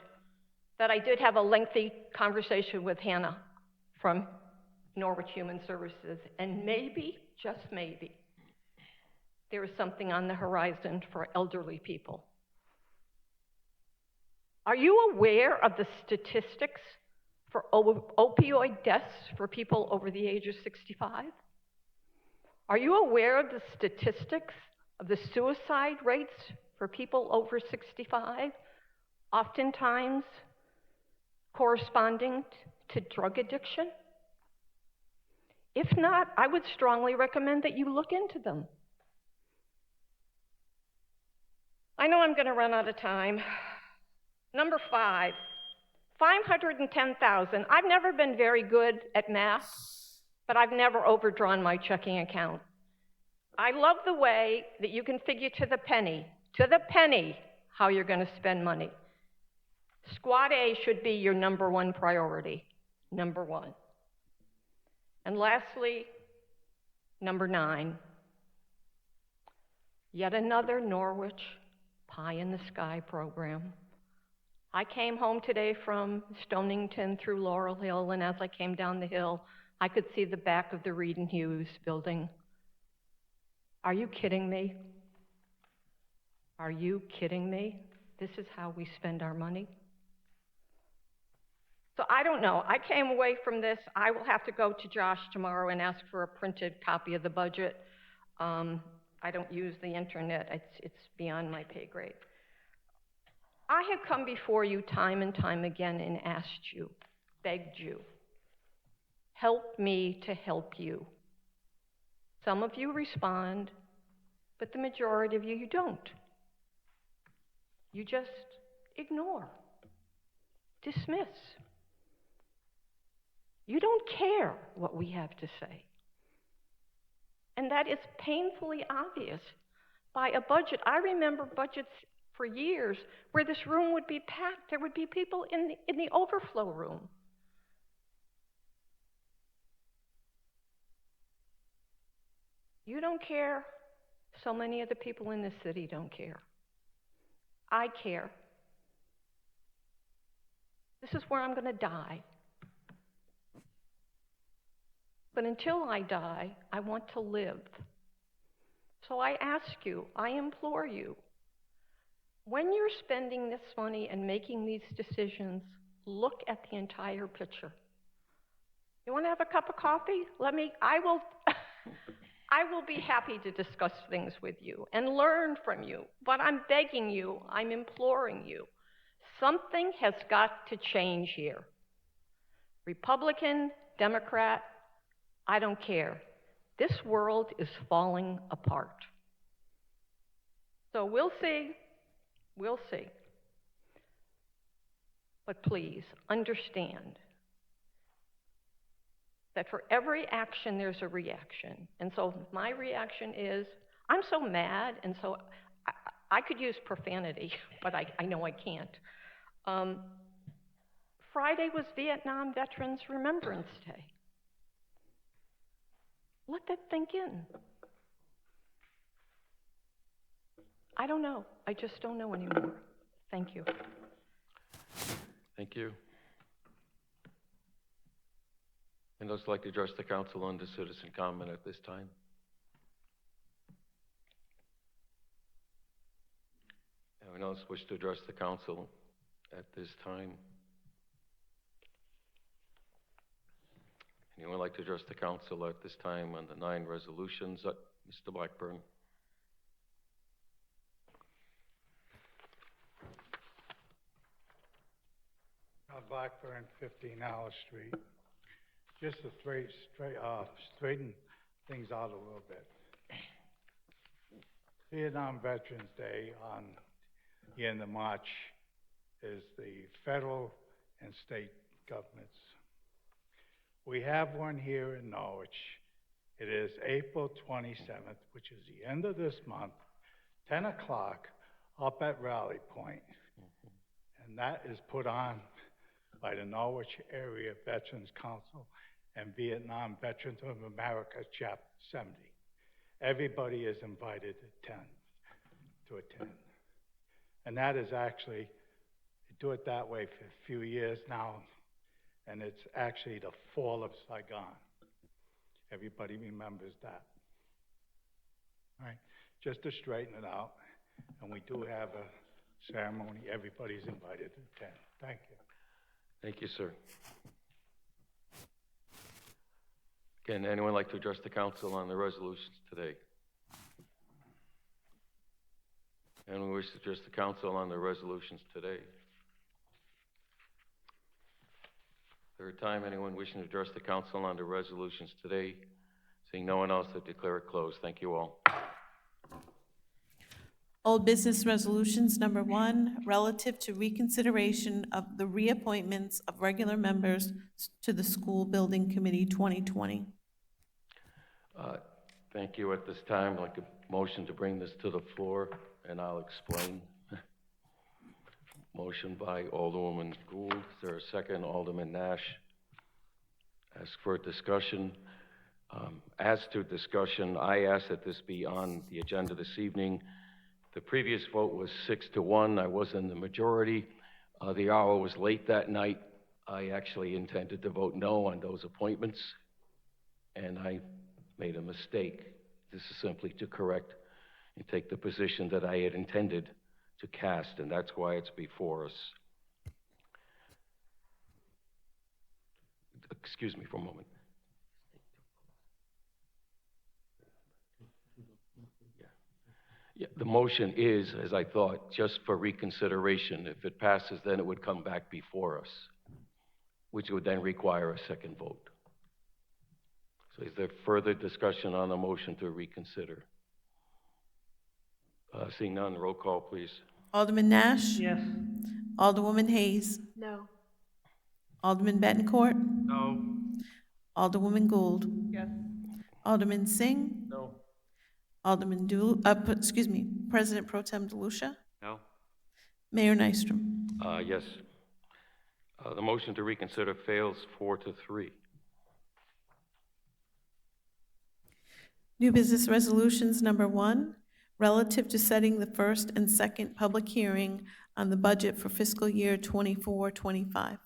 that I did have a lengthy conversation with Hannah from Norwich Human Services, and maybe, just maybe, there is something on the horizon for elderly people. Are you aware of the statistics for opioid deaths for people over the age of 65? Are you aware of the statistics of the suicide rates for people over 65, oftentimes corresponding to drug addiction? If not, I would strongly recommend that you look into them. I know I'm going to run out of time. Number 5, 510,000. I've never been very good at math, but I've never overdrawn my checking account. I love the way that you can figure to the penny, how you're going to spend money. Squad A should be your number 1 priority, number 1. And lastly, number 9, yet another Norwich pie-in-the-sky program. I came home today from Stonington through Laurel Hill, and as I came down the hill, I could see the back of the Reed and Hughes building. Are you kidding me? Are you kidding me? This is how we spend our money? So I don't know. I came away from this. I will have to go to Josh tomorrow and ask for a printed copy of the budget. I don't use the internet. It's beyond my pay grade. I have come before you time and time again and asked you, begged you, help me to help you. Some of you respond, but the majority of you don't. You just ignore, dismiss. You don't care what we have to say. And that is painfully obvious by a budget. I remember budgets for years where this room would be packed. There would be people in the overflow room. You don't care. So many of the people in this city don't care. I care. This is where I'm going to die. But until I die, I want to live. So I ask you, I implore you, when you're spending this money and making these decisions, look at the entire picture. You want to have a cup of coffee? I will, I will be happy to discuss things with you and learn from you, but I'm begging you, I'm imploring you. Something has got to change here. Republican, Democrat, I don't care. This world is falling apart. So we'll see. We'll see. But please understand that for every action, there's a reaction. And so my reaction is, I'm so mad, and so I could use profanity, but I know I can't. Friday was Vietnam Veterans Remembrance Day. Let that sink in. I don't know. I just don't know anymore. Thank you. Thank you. And I'd like to address the council on the citizen comment at this time. Anyone else wish to address the council at this time? Anyone like to address the council at this time on the 9 resolutions? Mr. Blackburn. Blackburn, 15 Alice Street. Just to straighten things out a little bit. Vietnam Veterans Day on the end of March is the federal and state governments. We have one here in Norwich. It is April 27th, which is the end of this month, 10 o'clock, up at Rally Point. And that is put on by the Norwich Area Veterans Council and Vietnam Veterans of America, Chapter 70. Everybody is invited to attend. And that is actually, they do it that way for a few years now, and it's actually the fall of Saigon. Everybody remembers that. All right, just to straighten it out, and we do have a ceremony. Everybody's invited to attend. Thank you. Thank you, sir. Again, anyone like to address the council on the resolutions today? Anyone wish to address the council on the resolutions today? Third time, anyone wishing to address the council on the resolutions today? Seeing no one else, I declare it closed. Thank you all. Old business resolutions, number 1, relative to reconsideration of the reappointments of regular members to the School Building Committee 2020. Thank you. At this time, I'd like a motion to bring this to the floor, and I'll explain. Motion by Alderwoman Gould. Is there a second? Alderman Nash. Ask for a discussion. As to discussion, I ask that this be on the agenda this evening. The previous vote was 6-1. I was in the majority. The hour was late that night. I actually intended to vote no on those appointments, and I made a mistake. This is simply to correct and take the position that I had intended to cast, and that's why it's before us. Excuse me for a moment. Yeah, the motion is, as I thought, just for reconsideration. If it passes, then it would come back before us, which would then require a second vote. So is there further discussion on the motion to reconsider? Seeing none, roll call, please. Alderman Nash? Yes. Alderwoman Hayes? No. Alderman Bettencourt? No. Alderwoman Gould? Yes. Alderman Singh? No. Alderman President Pro Tem DeLucia? No. Mayor Nystrom? Yes. The motion to reconsider fails 4-3. New business resolutions, number 1, relative to setting the first and second public hearing on the budget for fiscal year 24-25.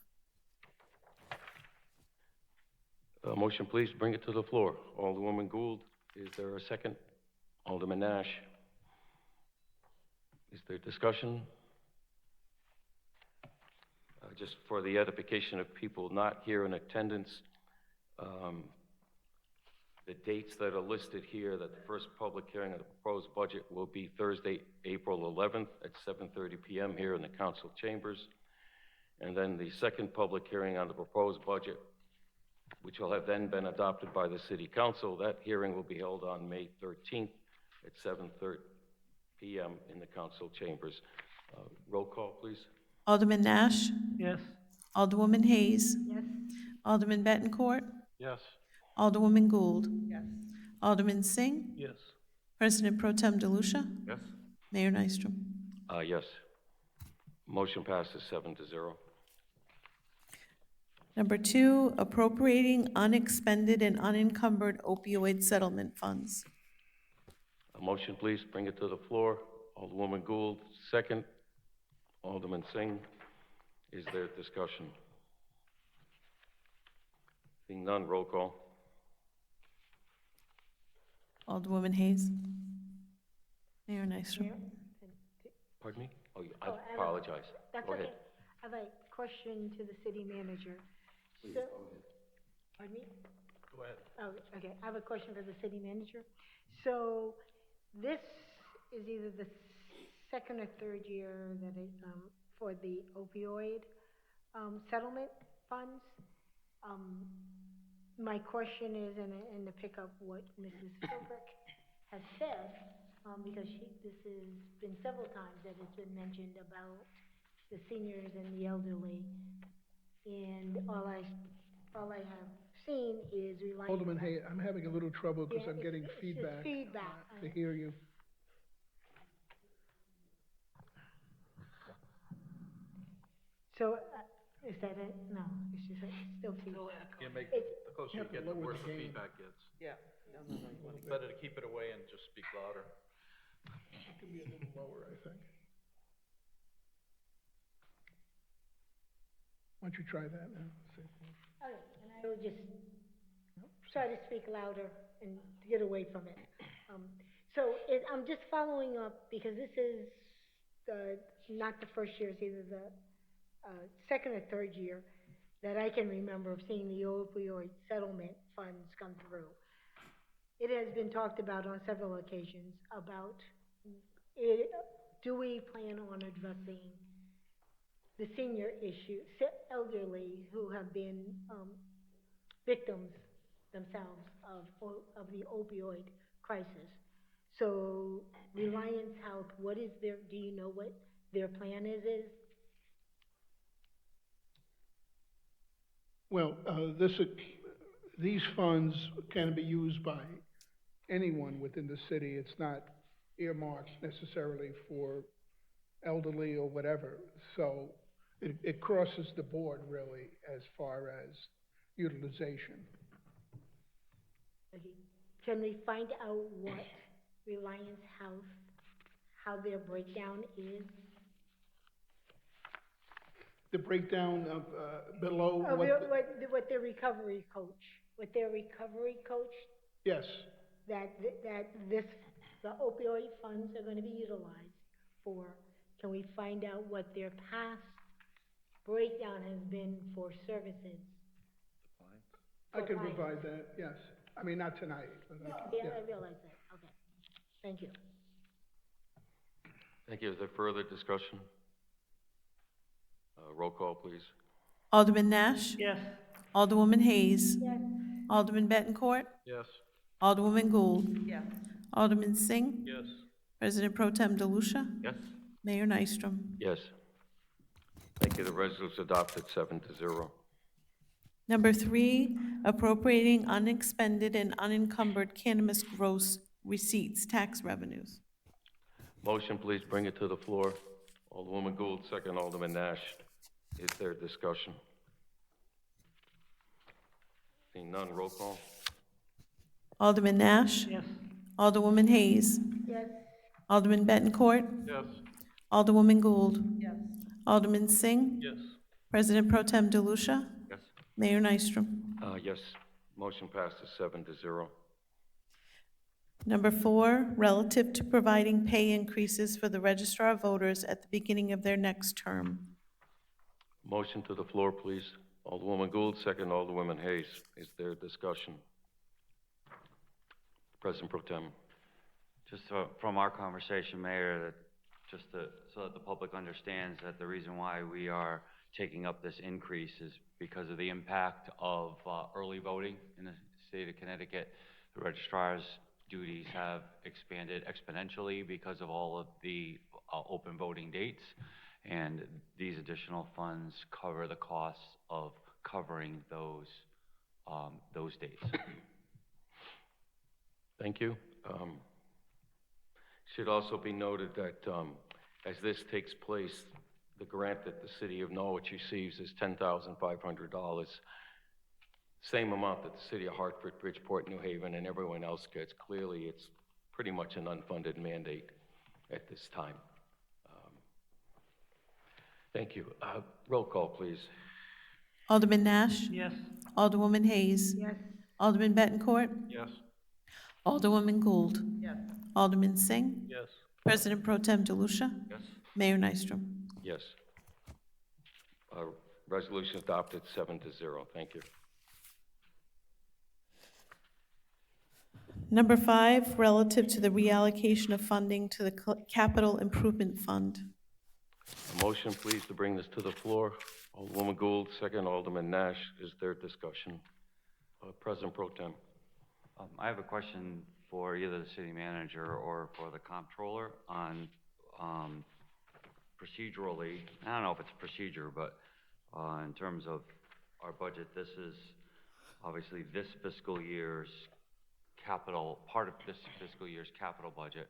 Motion, please bring it to the floor. Alderwoman Gould, is there a second? Alderman Nash. Is there discussion? Just for the edification of people not here in attendance, the dates that are listed here, that the first public hearing of the proposed budget will be Thursday, April 11th at 7:30 p.m. here in the council chambers. And then the second public hearing on the proposed budget, which will have then been adopted by the city council, that hearing will be held on May 13th at 7:30 p.m. in the council chambers. Roll call, please. Alderman Nash, Yes. Alderwoman Hayes, Yes. Alderman Bettencourt, Yes. Alderwoman Gould, Yes. Alderman Singh, Yes. President Pro Tem DeLucia, Yes. Mayor Nystrom. Yes. Motion passes 7-0. Number 2, appropriating unexpended and unencumbered opioid settlement funds. A motion, please. Bring it to the floor. Alderwoman Gould, second. Alderman Singh. Is there discussion? Seeing none, roll call. Alderwoman Hayes. Mayor Nystrom. Pardon me? Oh, I Oh, I have a- apologize. That's Go okay. ahead. I have a question to the city manager. So, pardon me? Go ahead. Oh, okay, I have a question for the city manager. So, this is either the second or third year that for the opioid, settlement funds. My question is, and to pick up what Mrs. Philbrick has said, because this has been several times that it's been mentioned about the seniors and the elderly, and all I have seen is relying. Alderman Hay, I'm having a little trouble because I'm getting It's just feedback feedback. to hear you. So, is that it? No, it's just, it's still feedback. You make, It's- the closer You you have to get, the lower worse the the gain. feedback gets. Yeah. No, no, no. It's better to keep it away and just speak louder. It can be a little lower, I think. Why don't you try that now? See. Okay, and I will just try to speak louder and to get away from it. I'm just following up because this is not the first year, it's either the second or third year that I can remember of seeing the opioid settlement funds come through. It has been talked about on several occasions about, do we plan on addressing the senior issue, elderly who have been victims themselves of the opioid crisis? So Reliance Health, what is their, do you know what their plan is? Well, these funds can be used by anyone within the city. It's not earmarked necessarily for elderly or whatever. So it crosses the board really as far as utilization. Okay. Can we find out what Reliance Health, how their breakdown is? The breakdown of, below Of what, their recovery coach, yes, that the opioid funds are gonna be utilized for. Can we find out what their past breakdown has been for services? I can Clients. provide that, yes. I mean, not tonight, but I can, Yeah, yeah. I realize that, okay. Thank you. Thank you. Is there further discussion? Roll call, please. Alderman Nash, Yes. Alderwoman Hayes, Yes. Alderman Bettencourt, Yes. Alderwoman Gould, Yes. Alderman Singh, Yes. President Pro Tem DeLucia, Yes. Mayor Nystrom. Yes. Thank you. The resolution adopted 7-0. Number 3, appropriating unexpended and unencumbered cannabis gross receipts, tax revenues. Motion, please bring it to the floor. Alderwoman Gould, second. Alderman Nash. Is there discussion? Seeing none, roll call. Alderman Nash, Yes. Alderwoman Hayes, Yes. Alderman Bettencourt, Yes. Alderwoman Gould, Yes. Alderman Singh, Yes. President Pro Tem DeLucia, Yes. Mayor Nystrom. Yes. Motion passes 7-0. Number 4, relative to providing pay increases for the registrar of voters at the beginning of their next term. Motion to the floor, please. Alderwoman Gould, second Alderwoman Hayes. Is there discussion? President Pro Tem. Just from our conversation, Mayor, that so that the public understands that the reason why we are taking up this increase is because of the impact of early voting in the state of Connecticut. The registrar's duties have expanded exponentially because of all of the open voting dates, and these additional funds cover the costs of covering those dates. Thank you. Should also be noted that as this takes place, the grant that the city of Norwich receives is $10,500. Same amount that the city of Hartford, Bridgeport, New Haven, and everyone else gets. Clearly, it's pretty much an unfunded mandate at this time. Thank you. Roll call, please. Alderman Nash? Yes. Alderwoman Hayes? Yes. Alderman Bettencourt? Yes. Alderwoman Gould? Yes. Alderman Singh? Yes. President Pro Tem DeLucia? Yes? Mayor Nystrom? Yes. Resolution adopted 7-0. Thank you. Number 5, relative to the reallocation of funding to the Capital Improvement Fund. A motion, please, to bring this to the floor. Alderwoman Gould, second Alderman Nash. Is there discussion? President Pro Tem. I have a question for either the city manager or for the comptroller on procedurally. I don't know if it's procedure, but in terms of our budget, this is obviously this fiscal year's capital, part of this fiscal year's capital budget.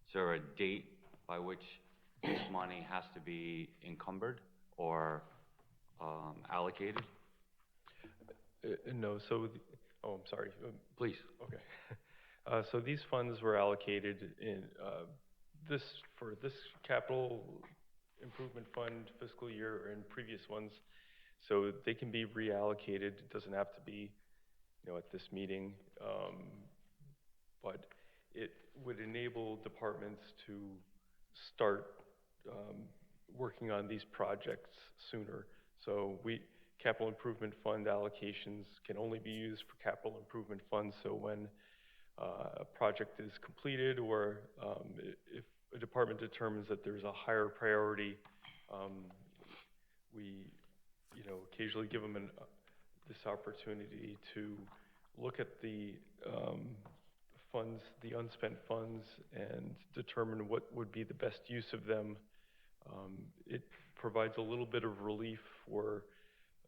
Is there a date by which this money has to be encumbered or allocated? No, so, oh, I'm sorry. Please. Okay. So these funds were allocated in for this capital improvement fund fiscal year or in previous ones. So they can be reallocated. It doesn't have to be, at this meeting. But it would enable departments to start working on these projects sooner. So capital improvement fund allocations can only be used for capital improvement funds. So when a project is completed, or if a department determines that there's a higher priority, we, occasionally give them this opportunity to look at the funds, the unspent funds, and determine what would be the best use of them. It provides a little bit of relief for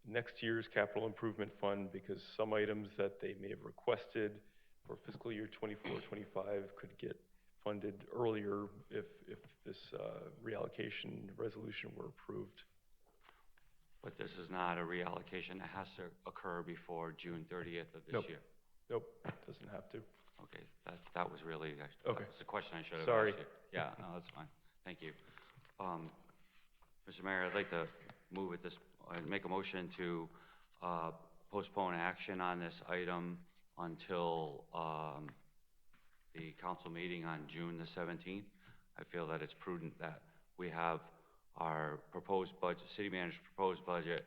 next year's capital improvement fund, because some items that they may have requested for fiscal year 24-25 could get funded earlier if this reallocation resolution were approved. But this is not a reallocation that has to occur before June 30th of this Nope. year? Nope, doesn't have to. Okay, that was really, that Okay. was the question I should have Sorry. asked you. Yeah, no, that's fine. Thank you. Mr. Mayor, I'd like to move at this, make a motion to postpone action on this item until the council meeting on June the 17th. I feel that it's prudent that we have our proposed budget, city manager's proposed budget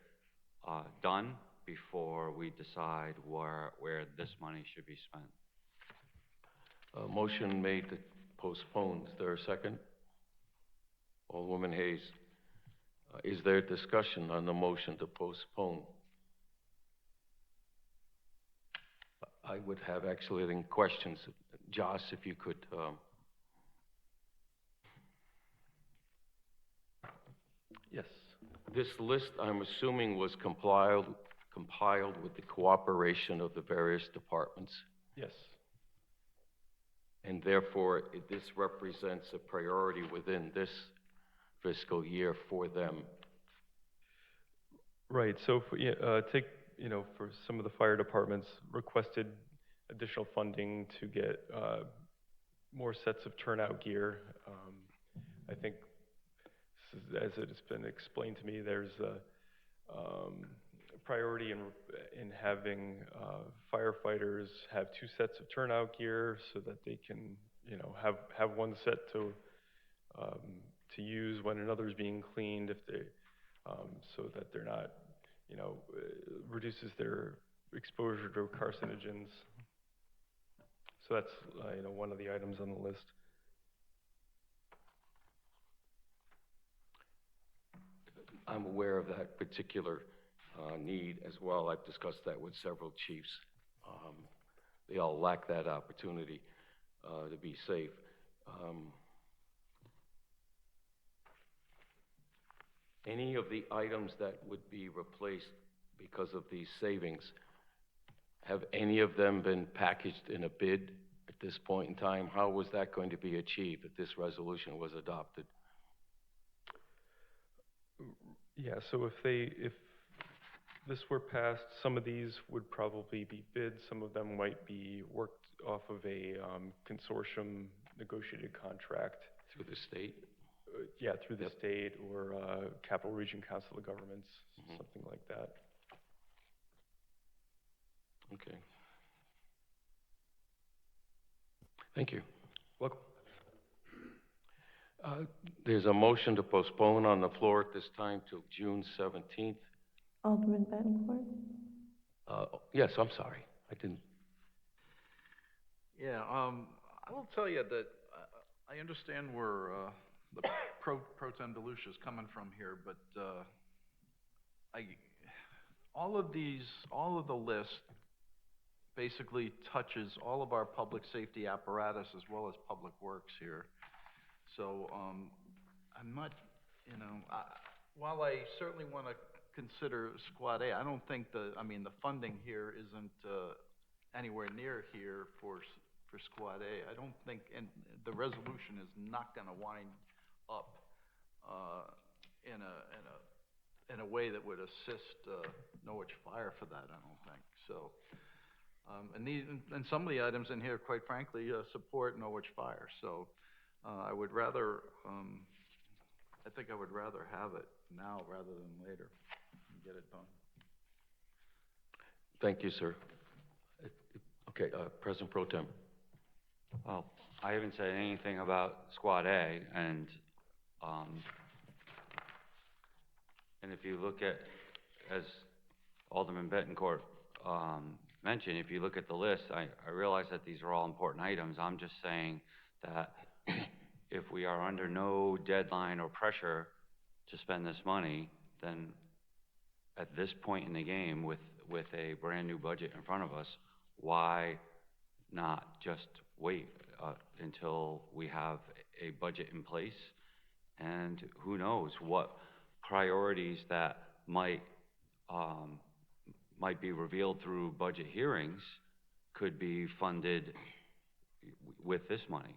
done before we decide where this money should be spent. Motion made to postpone. Is there a second? Alderwoman Hayes. Is there discussion on the motion to postpone? I would have actually any questions. Josh, if you could. Yes. This list, I'm assuming, was compiled with the cooperation of the various departments, Yes. and therefore this represents a priority within this fiscal year for them. Right, so for, take, for some of the fire departments requested additional funding to get more sets of turnout gear. I think, as it has been explained to me, there's a priority in having firefighters have 2 sets of turnout gear so that they can, have one set to use when another's being cleaned if they, so that they're not, reduces their exposure to carcinogens. So that's, one of the items on the list. I'm aware of that particular need as well. I've discussed that with several chiefs. They all lack that opportunity to be safe. Any of the items that would be replaced because of these savings, have any of them been packaged in a bid at this point in time? How was that going to be achieved if this resolution was adopted? Yeah, so if this were passed, some of these would probably be bids, some of them might be worked off of a consortium negotiated contract. Through the state? Yeah, through the state or Capital Region Council of Governments, something like that. Okay. Thank you. Welcome. There's a motion to postpone on the floor at this time till June 17th. Alderman Bettencourt? Yes, I'm sorry. I didn't. Yeah, I will tell you that I understand where the Pro Tem DeLucia is coming from here, but all of the list basically touches all of our public safety apparatus as well as public works here. So I'm not, while I certainly want to consider Squad A, I don't think the funding here isn't anywhere near here for Squad A. I don't think, and the resolution is not going to wind up in a way that would assist Norwich Fire for that. I don't think so. And some of the items in here, quite frankly, support Norwich Fire. So I would rather, I think I would rather have it now rather than later and get it done. Thank you, sir. Okay, President Pro Tem. Well, I haven't said anything about Squad A, and if you look at, as Alderman Bettencourt mentioned, if you look at the list, I realize that these are all important items. I'm just saying that if we are under no deadline or pressure to spend this money, then at this point in the game, with a brand new budget in front of us, why not just wait until we have a budget in place? And who knows what priorities that might be revealed through budget hearings could be funded with this money.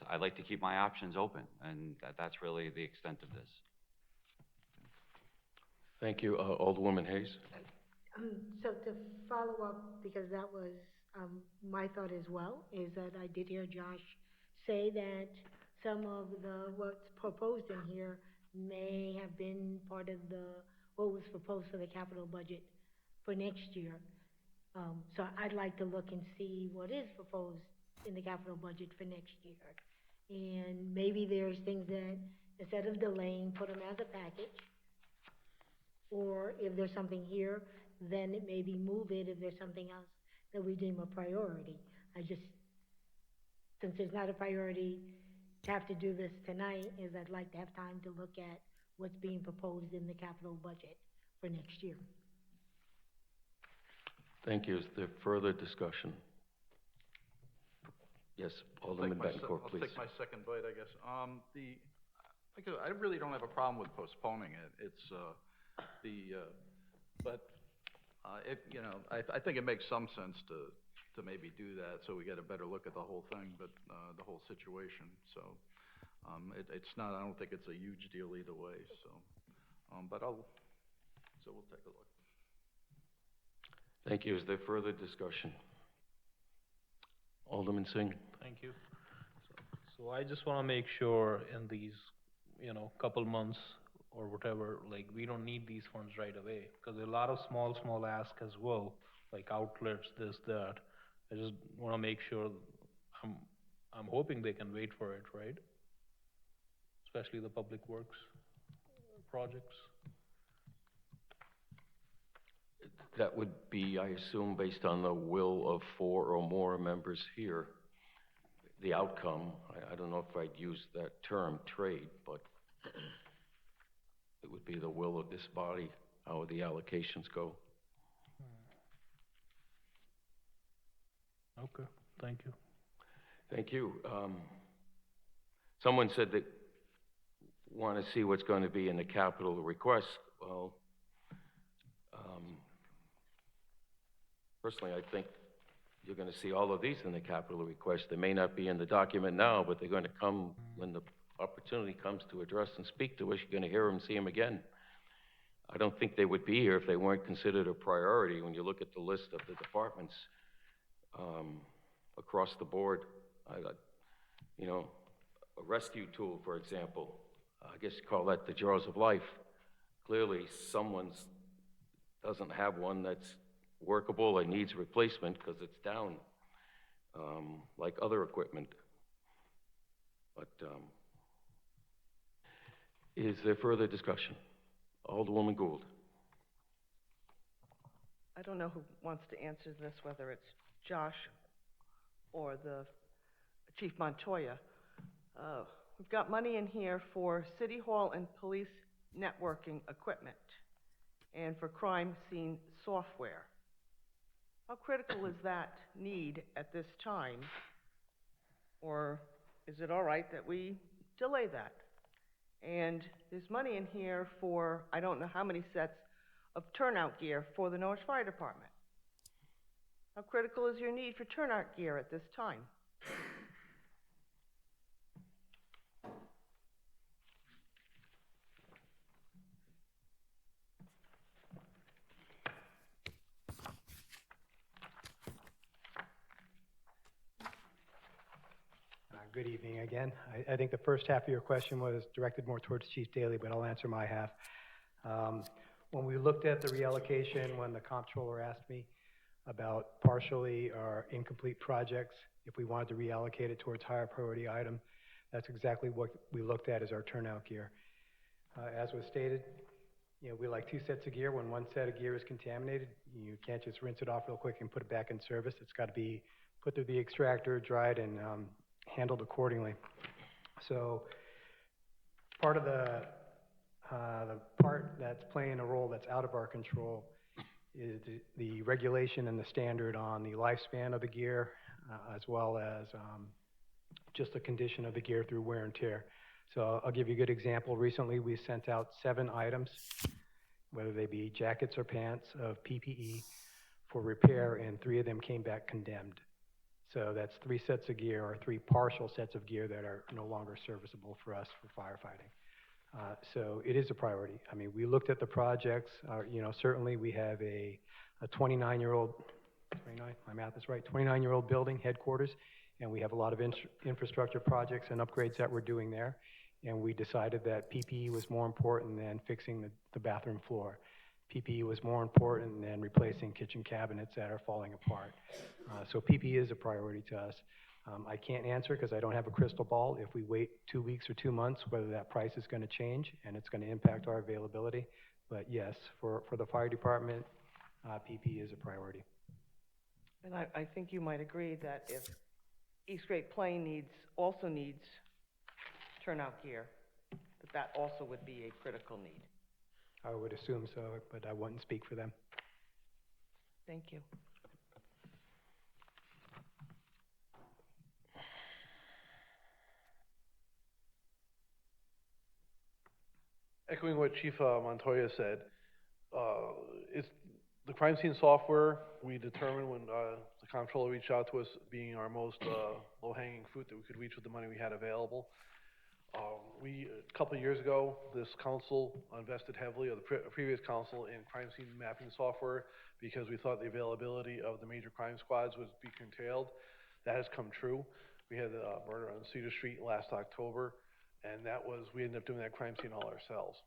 I like to keep my options open, and that's really the extent of this. Thank you. Alderwoman Hayes. So to follow up, because that was my thought as well, is that I did hear Josh say that some of what's proposed in here may have been part of what was proposed for the capital budget for next year. So I'd like to look and see what is proposed in the capital budget for next year. And maybe there's things that, instead of delaying, put them as a package. Or if there's something here, then it maybe move it if there's something else that we deem a priority. Since there's not a priority to have to do this tonight, I'd like to have time to look at what's being proposed in the capital budget for next year. Thank you. Is there further discussion? Yes, Alderman Bettencourt, please. I'll take my second bite, I guess. I really don't have a problem with postponing it. I think it makes some sense to maybe do that so we get a better look at the whole thing, but the whole situation. So it's not. I don't think it's a huge deal either way. So, so we'll take a look. Thank you. Is there further discussion? Alderman Singh. Thank you. So I just want to make sure in these, couple months, or whatever, like, we don't need these funds right away, because there are a lot of small asks as well, like outlets, this, that. I just wanna make sure, I'm, I'm hoping they can wait for it, right? Especially the public works projects. That would be, I assume, based on the will of 4 or more members here. The outcome, I don't know if I'd use that term, trade, but it would be the will of this body, how the allocations go. Okay, thank you. Thank you. Someone said they want to see what's going to be in the capital request. Well, personally, I think you're going to see all of these in the capital request. They may not be in the document now, but they're going to come when the opportunity comes to address and speak to us. You're going to hear them, see them again. I don't think they would be here if they weren't considered a priority when you look at the list of the departments across the board. I got, you know, a rescue tool, for example. I guess you call that the jaws of life. Clearly, someone's doesn't have one that's workable or needs replacement because it's down, like other equipment. But is there further discussion? Alderwoman Gould. I don't know who wants to answer this, whether it's Josh or the Chief Montoya. We've got money in here for City Hall and police networking equipment and for crime scene software. How critical is that need at this time? Or is it all right that we delay that? And there's money in here for, I don't know how many sets of turnout gear for the Norwich Fire Department. How critical is your need for turnout gear at this time? Good evening again. I think the first half of your question was directed more towards Chief Daly, but I'll answer my half. When we looked at the reallocation, when the comptroller asked me about partially or incomplete projects, if we wanted to reallocate it towards higher priority item, that's exactly what we looked at as our turnout gear. As was stated, you know, we like 2 sets of gear. When 1 set of gear is contaminated, you can't just rinse it off real quick and put it back in service. It's got to be put through the extractor, dried, and handled accordingly. So part of the part that's playing a role that's out of our control is the regulation and the standard on the lifespan of the gear, as well as just the condition of the gear through wear and tear. So I'll give you a good example. Recently, we sent out 7 items, whether they be jackets or pants of PPE for repair, and 3 of them came back condemned. So that's 3 sets of gear, or 3 partial sets of gear that are no longer serviceable for us for firefighting. So it is a priority. I mean, we looked at the projects. You know, certainly we have a 29-year-old, 29, my math is right, 29-year-old building headquarters, and we have a lot of infrastructure projects and upgrades that we're doing there. And we decided that PPE was more important than fixing the bathroom floor. PPE was more important than replacing kitchen cabinets that are falling apart. So PPE is a priority to us. I can't answer because I don't have a crystal ball. If we wait 2 weeks or 2 months, whether that price is going to change and it's going to impact our availability. But yes, for the fire department, PPE is a priority. And I think you might agree that if East Great Plain also needs turnout gear, that also would be a critical need. I would assume so, but I wouldn't speak for them. Thank you. Echoing what Chief Montoya said, it's the crime scene software. We determined when the comptroller reached out to us, being our most low-hanging fruit that we could reach with the money we had available. A couple of years ago, this council invested heavily, or the previous council, in crime scene mapping software because we thought the availability of the major crime squads would be curtailed. That has come true. We had the murder on Cedar Street last October, and we ended up doing that crime scene all ourselves.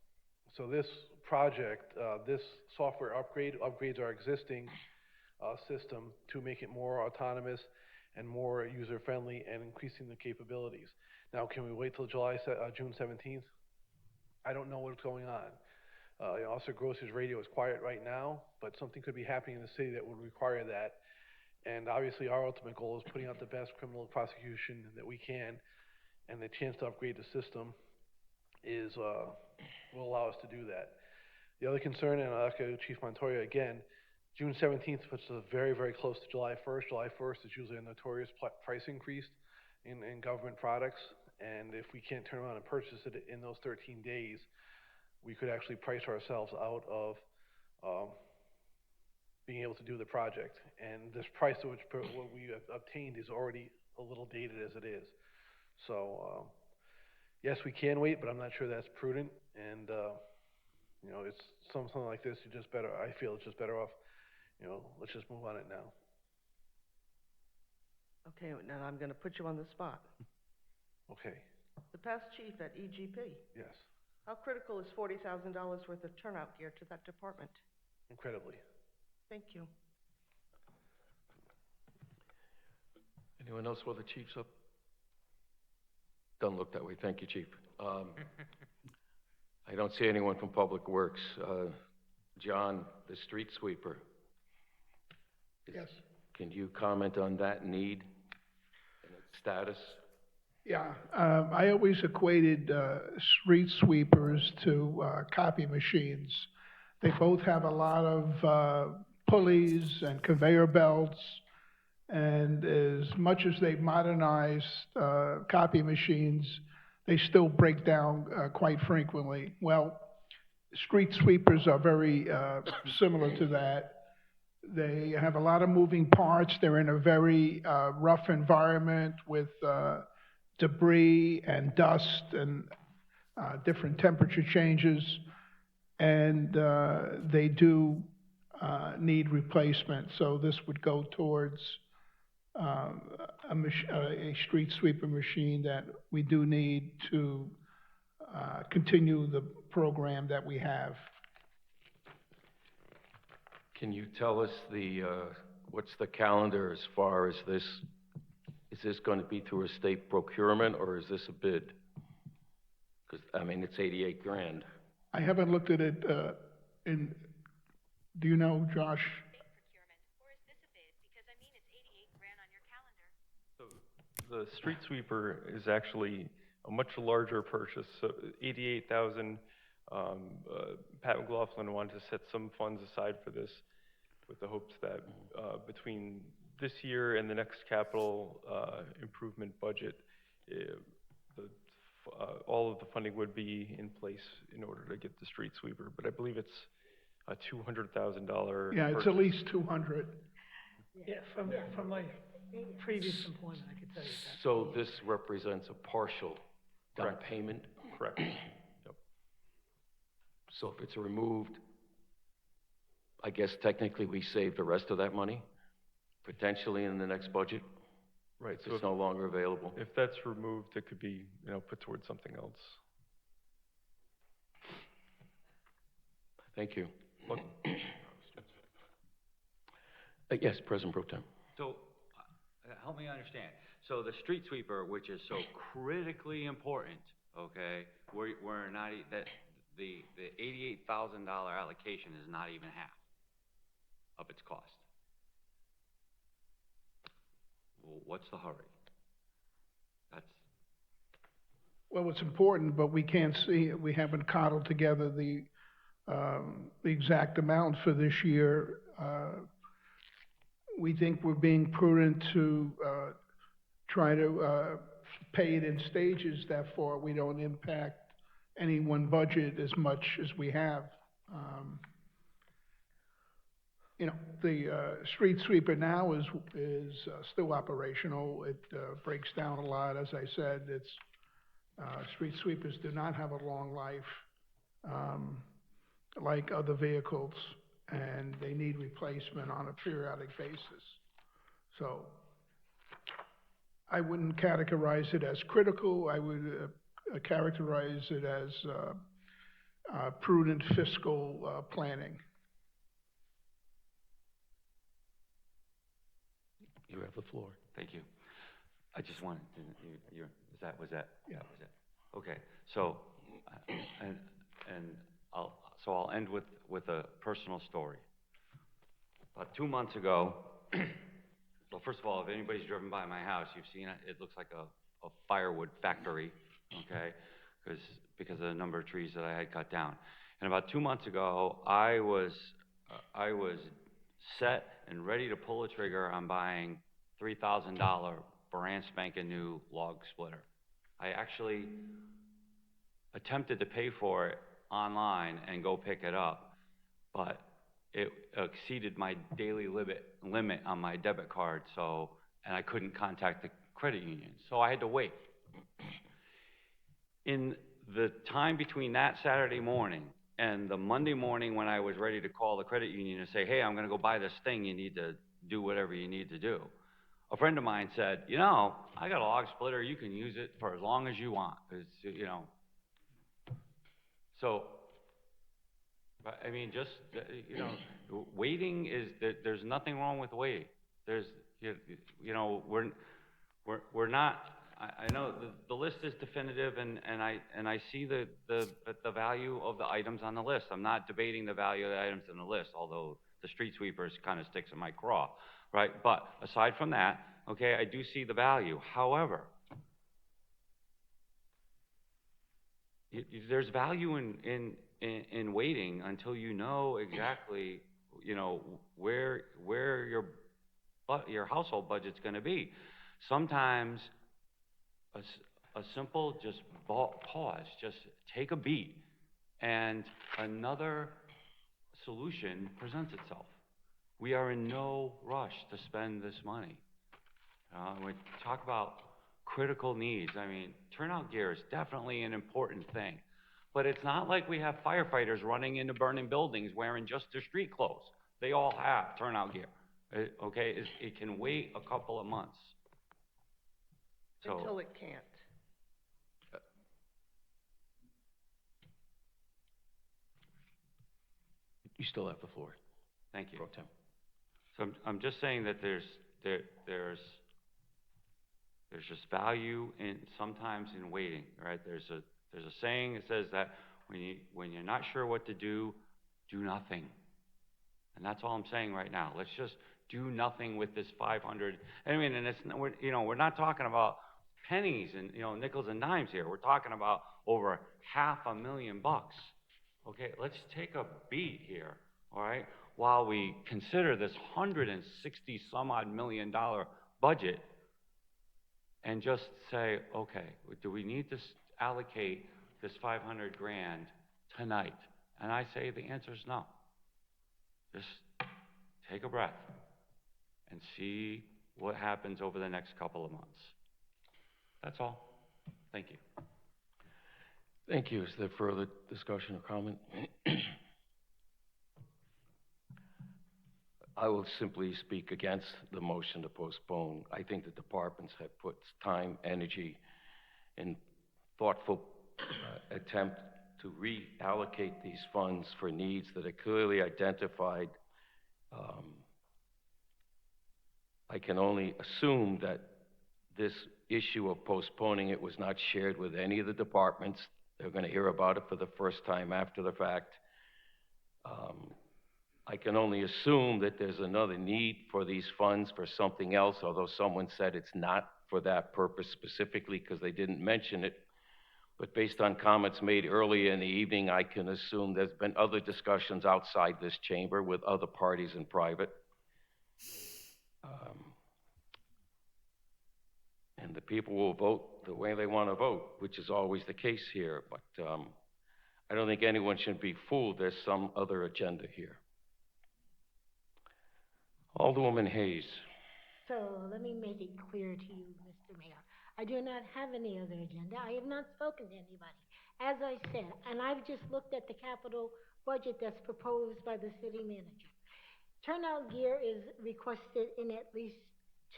So this project, this software upgrades our existing system to make it more autonomous and more user-friendly and increasing the capabilities. Now, can we wait till June 17th? I don't know what's going on. Officer Gross's radio is quiet right now, but something could be happening in the city that would require that. And obviously, our ultimate goal is putting out the best criminal prosecution that we can, and the chance to upgrade the system is, will allow us to do that. The other concern, and I'll echo Chief Montoya again, June 17th puts us very, very close to July 1st. July 1st is usually a notorious price increase in government products, and if we can't turn around and purchase it in those 13 days, we could actually price ourselves out of being able to do the project. And this price at which what we obtained is already a little dated as it is. So, yes, we can wait, but I'm not sure that's prudent. And, you know, it's something like this, I feel it's just better off, you know, let's just move on it now. Okay, now I'm gonna put you on the spot. Okay, The past chief at EGP, yes, how critical is $40,000 worth of turnout gear to that department? incredibly. Thank you. Anyone else while the chief's up? Doesn't look that way. Thank you, Chief. I don't see anyone from Public Works. John, the street sweeper. Yes. Can you comment on that need and its status? Yeah, I always equated street sweepers to copy machines. They both have a lot of pulleys and conveyor belts, and as much as they've modernized copy machines, they still break down quite frequently. Well, street sweepers are very similar to that. They have a lot of moving parts. They're in a very rough environment with debris and dust and different temperature changes, and they do need replacement. So this would go towards a street sweeper machine that we do need to continue the program that we have. Can you tell us what's the calendar as far as this? Is this going to be through a state procurement or is this a bid? Because, I mean, it's 88 grand. I haven't looked at it do you know, Josh? The street sweeper is actually a much larger purchase, so 88,000. Pat McLaughlin wanted to set some funds aside for this with the hopes that between this year and the next capital improvement budget, all of the funding would be in place in order to get the street sweeper. But I believe it's a $200,000 Yeah, it's at least 200. Yeah, from my previous employment, I could tell you that. So this represents a partial down payment? Correct. Yep. So if it's removed, I guess technically we save the rest of that money, potentially in the next budget? Right. So it's no longer available? If that's removed, it could be, you know, put towards something else. Thank you. Yes, President Pro Tem. So, help me understand. So the street sweeper, which is so critically important, okay, we're not, the $88,000 allocation is not even half of its cost. Well, what's the hurry? Well, it's important, but we can't see, we haven't coddled together the exact amount for this year. We think we're being prudent to try to pay it in stages, therefore we don't impact any one budget as much as we have. You know, the street sweeper now is still operational. It breaks down a lot, as I said. It's street sweepers do not have a long life like other vehicles, and they need replacement on a periodic basis. So I wouldn't categorize it as critical. I would characterize it as prudent fiscal planning. You have the floor. Thank you. I just wanted, was that? Yeah. That was it. Okay, so, I'll end with a personal story. About 2 months ago, well, first of all, if anybody's driven by my house, you've seen it, it looks like a firewood factory, okay? Because of the number of trees that I had cut down. And about 2 months ago, I was set and ready to pull the trigger on buying $3,000 brand spanking new log splitter. I actually attempted to pay for it online and go pick it up, but it exceeded my daily limit on my debit card, and I couldn't contact the credit union, so I had to wait. In the time between that Saturday morning and the Monday morning when I was ready to call the credit union and say, hey, I'm gonna go buy this thing, you need to do whatever you need to do, a friend of mine said, you know, I got a log splitter, you can use it for as long as you want, so, I mean, just, waiting there's nothing wrong with waiting. There's, we're not, I know the list is definitive and I see the value of the items on the list. I'm not debating the value of the items on the list, although the street sweepers kind of sticks in my craw, right? But aside from that, okay, I do see the value. However, there's value in waiting until you know exactly, where your household budget's going to be. Sometimes a simple just pause, just take a beat, and another solution presents itself. We are in no rush to spend this money. We talk about critical needs. I mean, turnout gear is definitely an important thing, but it's not like we have firefighters running into burning buildings wearing just their street clothes. They all have turnout gear, okay? It can wait a couple of months. So, Until it can't. You still have the floor. Thank you. Pro Tem. So I'm just saying that there's just value sometimes in waiting, right? There's a saying that says that when you're not sure what to do nothing. And that's all I'm saying right now. Let's just do nothing with this 500. I mean, and we're not talking about pennies and nickels and dimes here. We're talking about over $500,000. Okay, let's take a beat here, all right? While we consider this $160 some odd million budget, and just say, okay, do we need to allocate this 500 grand tonight? And I say the answer is no. Just take a breath and see what happens over the next couple of months. That's all. Thank you. Thank you. Is there further discussion or comment? I will simply speak against the motion to postpone. I think the departments have put time, energy, and thoughtful attempt to reallocate these funds for needs that are clearly identified. I can only assume that this issue of postponing it was not shared with any of the departments. They're going to hear about it for the first time after the fact. I can only assume that there's another need for these funds for something else, although someone said it's not for that purpose specifically because they didn't mention it. But based on comments made earlier in the evening, I can assume there's been other discussions outside this chamber with other parties in private. And the people will vote the way they want to vote, which is always the case here. But I don't think anyone should be fooled. There's some other agenda here. Alderwoman Hayes. So let me make it clear to you, Mr. Mayor. I do not have any other agenda. I have not spoken to anybody. As I said, and I've just looked at the capital budget that's proposed by the city manager. Turnout gear is requested in at least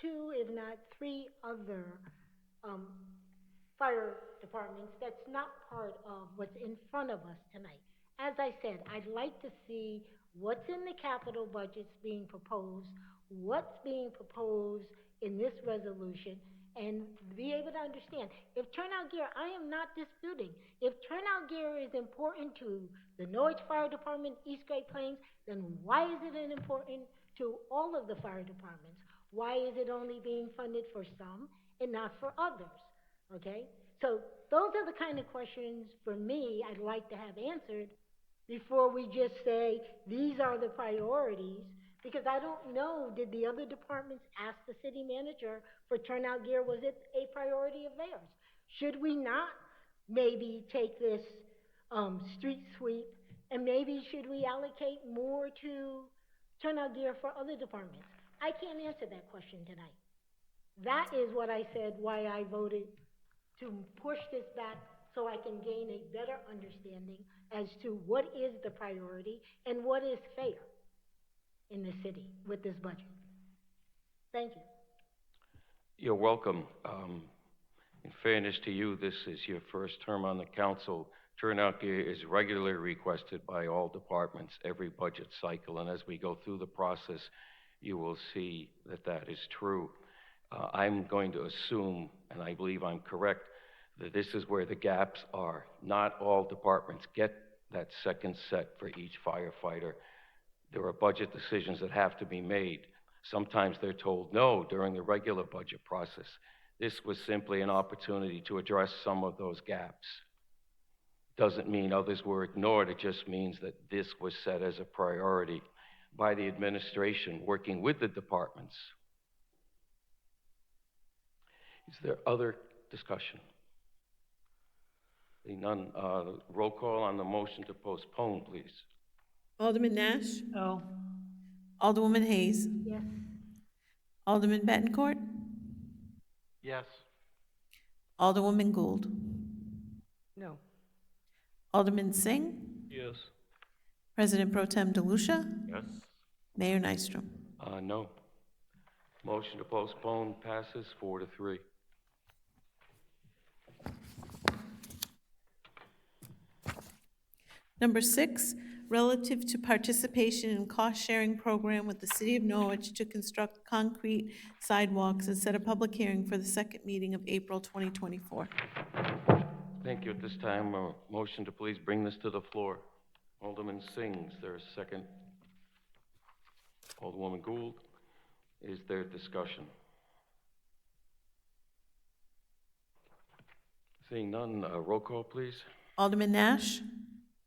2, if not 3 other fire departments. That's not part of what's in front of us tonight. as I said, I'd like to see what's in the capital budgets being proposed, what's being proposed in this resolution, and be able to understand. If turnout gear, I am not disputing. If turnout gear is important to the Norwich Fire Department, East Great Plains, then why is it important to all of the fire departments? Why is it only being funded for some and not for others? Okay? So those are the kind of questions for me I'd like to have answered before we just say, these are the priorities, because I don't know, did the other departments ask the city manager for turnout gear? Was it a priority of theirs? Should we not maybe take this street sweep, and maybe should we allocate more to turnout gear for other departments? I can't answer that question tonight. That is what I said, why I voted to push this back so I can gain a better understanding as to what is the priority and what is fair in the city with this budget. Thank you. You're welcome. In fairness to you, this is your first term on the council. Turnout gear is regularly requested by all departments every budget cycle, and as we go through the process, you will see that that is true. I'm going to assume, and I believe I'm correct, that this is where the gaps are. Not all departments get that second set for each firefighter. There are budget decisions that have to be made. Sometimes they're told no during the regular budget process. This was simply an opportunity to address some of those gaps. Doesn't mean others were ignored, it just means that this was set as a priority by the administration working with the departments. Is there other discussion? Seeing none, roll call on the motion to postpone, please. Alderman Nash? No. Alderwoman Hayes? Yes. Alderman Bettencourt? Yes. Alderwoman Gould? No. Alderman Singh? Yes. President Pro Tem DeLucia? Yes. Mayor Nystrom? No. Motion to postpone passes 4-3. Number 6, relative to participation in cost-sharing program with the City of Norwich to construct concrete sidewalks and set a public hearing for the second meeting of April 2024. Thank you. At this time, a motion to please bring this to the floor. Alderman Singh, is there a second? Alderwoman Gould, is there discussion? Seeing none, roll call, please. Alderman Nash?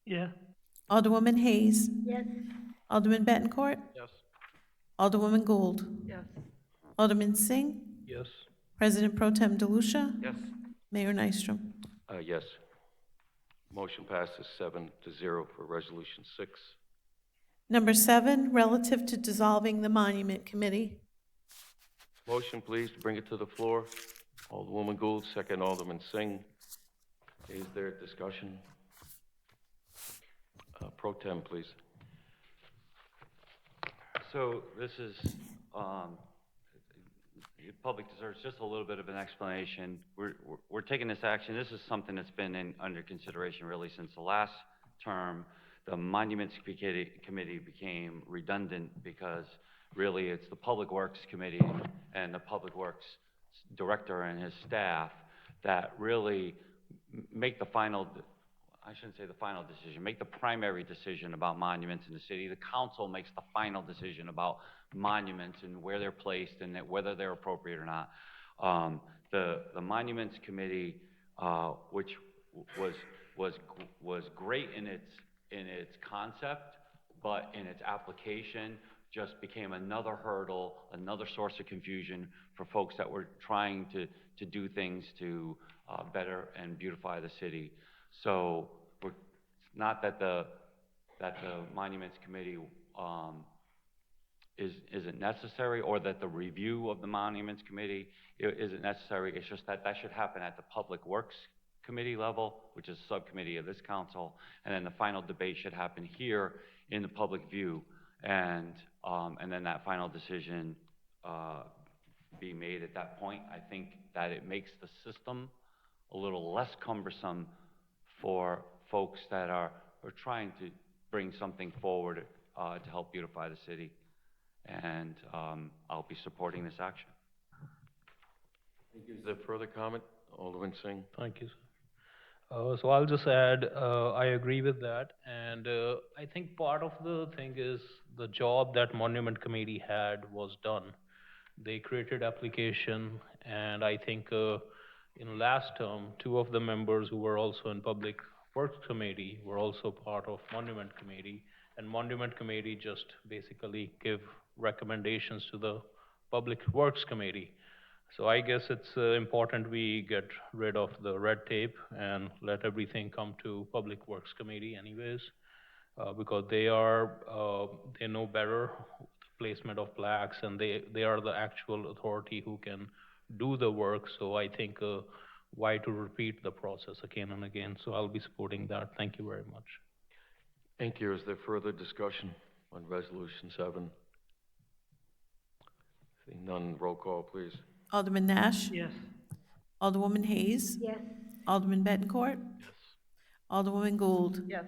Yeah. Alderwoman Hayes? Yes. Alderman Bettencourt? Yes. Alderwoman Gould? Yes. Alderman Singh? Yes. President Pro Tem DeLucia? Yes. Mayor Nystrom? Yes. Motion passes 7-0 for Resolution 6. Number 7, relative to dissolving the Monument Committee. Motion, please, to bring it to the floor. Alderwoman Gould, second Alderman Singh. Is there discussion? Pro Tem, please. So this is, the public deserves just a little bit of an explanation. We're taking this action. This is something that's been under consideration really since the last term. The Monuments Committee became redundant because really it's the Public Works Committee and the Public Works Director and his staff that really make the final, I shouldn't say the final decision, make the primary decision about monuments in the city. The council makes the final decision about monuments and where they're placed and whether they're appropriate or not. The Monuments Committee, which was great in its concept, but in its application just became another hurdle, another source of confusion for folks that were trying to do things to better and beautify the city. So it's not that the Monuments Committee isn't necessary, or that the review of the Monuments Committee isn't necessary. It's just that should happen at the Public Works Committee level, which is a subcommittee of this council, and then the final debate should happen here in the public view, and then that final decision be made at that point. I think that it makes the system a little less cumbersome for folks that are we're trying to bring something forward, to help beautify the city. And, I'll be supporting this action. Thank you. Is there further comment? Alderman Singh? Thank you, sir. So I'll just add, I agree with that, and I think part of the thing is the job that Monument Committee had was done. They created application, and I think in last term, two of the members who were also in Public Works Committee were also part of Monument Committee, and Monument Committee just basically give recommendations to the Public Works Committee. So I guess it's important we get rid of the red tape and let everything come to Public Works Committee anyways, because they know better the placement of plaques, and they are the actual authority who can do the work. So I think why to repeat the process again and again? So I'll be supporting that. Thank you very much. Thank you. Is there further discussion on Resolution 7? Seeing none, roll call, please. Alderman Nash? Yes. Alderwoman Hayes? Yes. Alderman Bettencourt? Yes. Alderwoman Gould? Yes.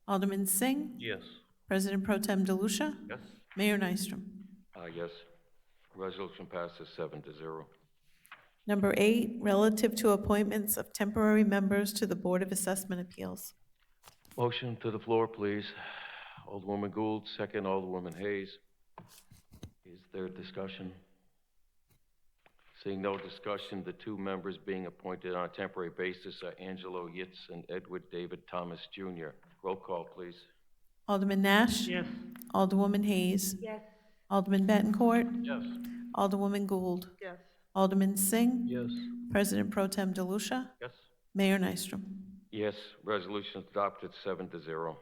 Alderman Singh? Yes. President Pro Tem DeLucia? Yes? Mayor Nystrom. Yes. Resolution passes 7-0. Number 8, relative to appointments of temporary members to the Board of Assessment Appeals. Motion to the floor, please. Alderwoman Gould, second Alderwoman Hayes. Is there discussion? Seeing no discussion, the two members being appointed on a temporary basis are Angelo Yitz and Edward David Thomas Jr. Roll call, please. Alderman Nash? Yes. Alderwoman Hayes? Yes. Alderman Bettencourt? Yes. Alderwoman Gould? Yes. Alderman Singh? Yes. President Pro Tem DeLucia? Yes? Mayor Nystrom. Yes, resolution is adopted 7-0.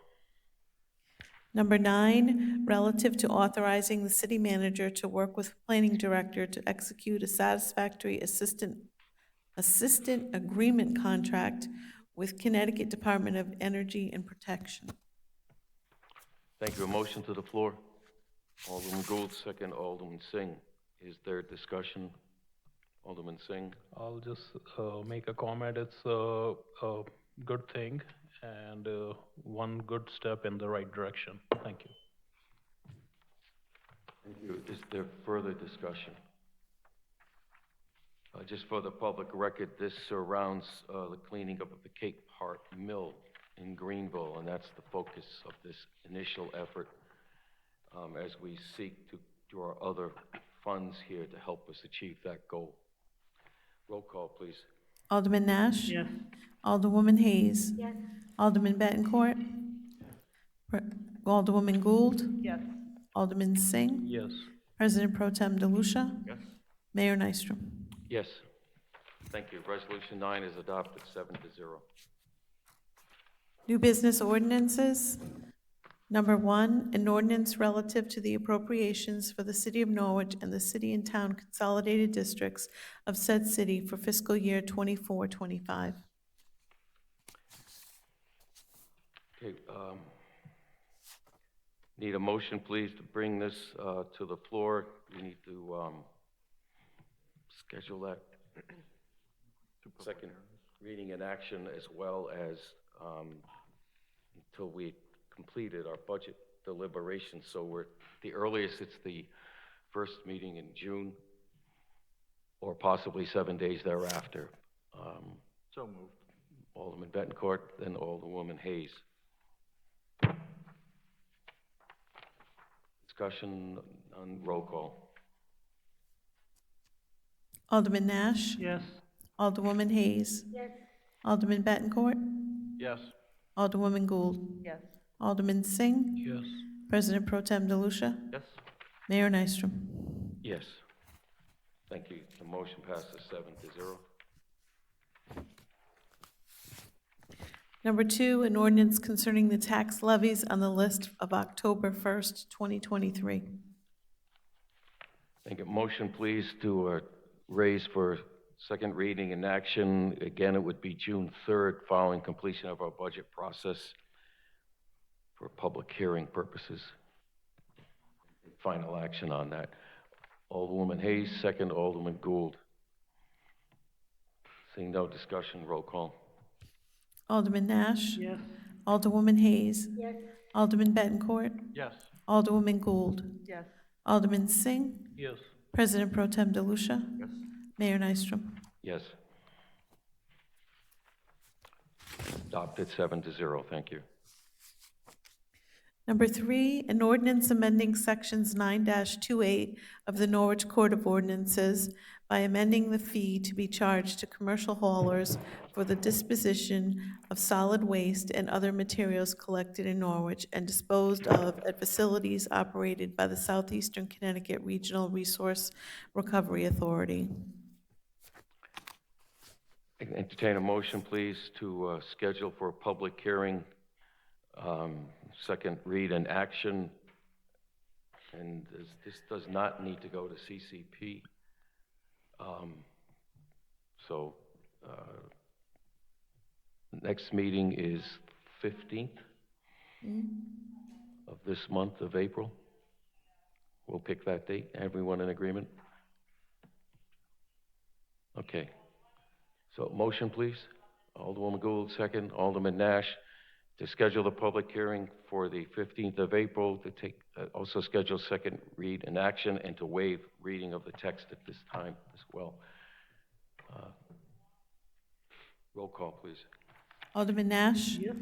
Number 9, relative to authorizing the city manager to work with planning director to execute a satisfactory assistant agreement contract with Connecticut Department of Energy and Protection. Thank you. A motion to the floor. Alderman Gould, second Alderman Singh. Is there discussion? Alderman Singh? I'll just make a comment. It's a good thing and one good step in the right direction. Thank you. Thank you. Is there further discussion? Just for the public record, this surrounds the cleaning up of the Cape Heart Mill in Greenville, and that's the focus of this initial effort as we seek to draw other funds here to help us achieve that goal. Roll call, please. Alderman Nash? Yes. Alderwoman Hayes? Yes. Alderman Bettencourt? Alderwoman Gould? Yes. Alderman Singh? Yes. President Pro Tem DeLucia? Yes? Mayor Nystrom. Yes. Thank you. Resolution 9 is adopted 7-0. New business ordinances. Number 1, an ordinance relative to the appropriations for the City of Norwich and the City and Town Consolidated Districts of said city for fiscal year 24-25. Okay, need a motion, please, to bring this to the floor. We need to schedule that second reading in action, as well as until we completed our budget deliberations. So the earliest, it's the first meeting in June, or possibly 7 days thereafter. So moved. Alderman Bettencourt, then Alderwoman Hayes. Discussion on roll call. Alderman Nash? Yes. Alderwoman Hayes? Yes. Alderman Bettencourt? Yes. Alderwoman Gould? Yes. Alderman Singh? Yes. President Pro Tem DeLucia? Yes? Mayor Nystrom. Yes. Thank you. The motion passes 7-0. Number 2, an ordinance concerning the tax levies on the list of October 1st, 2023. Thank you. Motion, please, to raise for second reading and action. Again, it would be June 3rd, following completion of our budget process for public hearing purposes. Final action on that. Alderwoman Hayes, second Alderman Gould. Seeing no discussion, roll call. Alderman Nash? Yes. Alderwoman Hayes. Yes. Alderman Bettencourt. Yes. Alderwoman Gould. Yes. Alderman Singh. Yes. President Pro Tem DeLucia. Yes. Mayor Nystrom. Yes. Adopted 7-0, thank you. Number 3, an ordinance amending sections 9-28 of the Norwich Court of Ordinances by amending the fee to be charged to commercial haulers for the disposition of solid waste and other materials collected in Norwich and disposed of at facilities operated by the Southeastern Connecticut Regional Resource Recovery Authority. Entertain a motion, please, to schedule for a public hearing, second read and action. And this does not need to go to CCP. Next meeting is 15th of this month of April. We'll pick that date. Everyone in agreement? Okay. So motion, please. Alderwoman Gould, second. Alderman Nash, to schedule the public hearing for the 15th of April, to take, also schedule second read and action, and to waive reading of the text at this time as well. Roll call, please. Alderman Nash. Yes.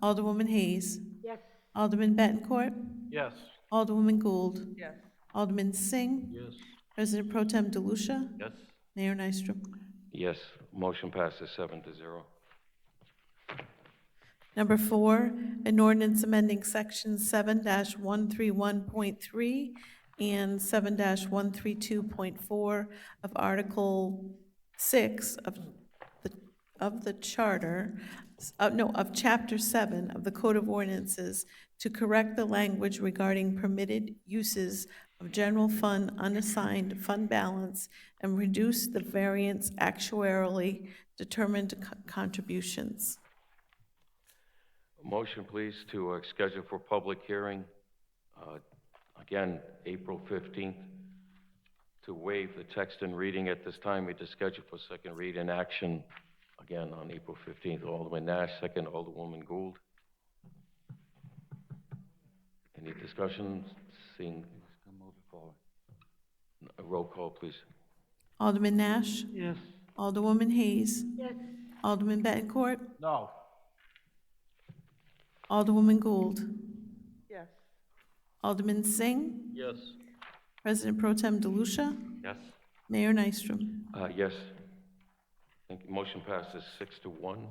Alderwoman Hayes. Yes. Alderman Bettencourt. Yes. Alderwoman Gould. Yes. Alderman Singh. Yes. President Pro Tem DeLucia. Yes. Mayor Nystrom. Yes, motion passes 7-0. Number 4, an ordinance amending section 7-131.3 and 7-132.4 of Article 6 of the Charter, of Chapter 7 of the Code of Ordinances to correct the language regarding permitted uses of general fund unassigned fund balance and reduce the variance actuarially determined contributions. Motion, please, to schedule for public hearing, again, April 15th, to waive the text and reading at this time. We just schedule for second read and action, again, on April 15th. Alderman Nash, second. Alderwoman Gould. Any discussion? Seeing, a roll call, please. Alderman Nash. Yes. Alderwoman Hayes. Yes. Alderman Bettencourt. No. Alderwoman Gould. Yes. Alderman Singh. Yes. President Pro Tem DeLucia. Yes. Mayor Nystrom. Yes. Thank you. Motion passes 6-1.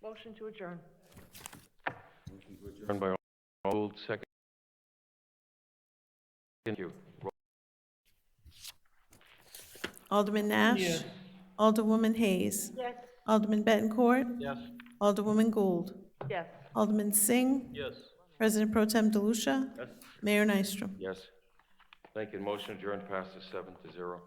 Motion to adjourn. Adjourned by Gould, second. Thank you. Alderman Nash. Yes. Alderwoman Hayes. Yes. Alderman Bettencourt. Yes. Alderwoman Gould. Yes. Alderman Singh. Yes. President Pro Tem DeLucia. Yes. Mayor Nystrom. Yes. Thank you. Motion adjourned passes 7-0.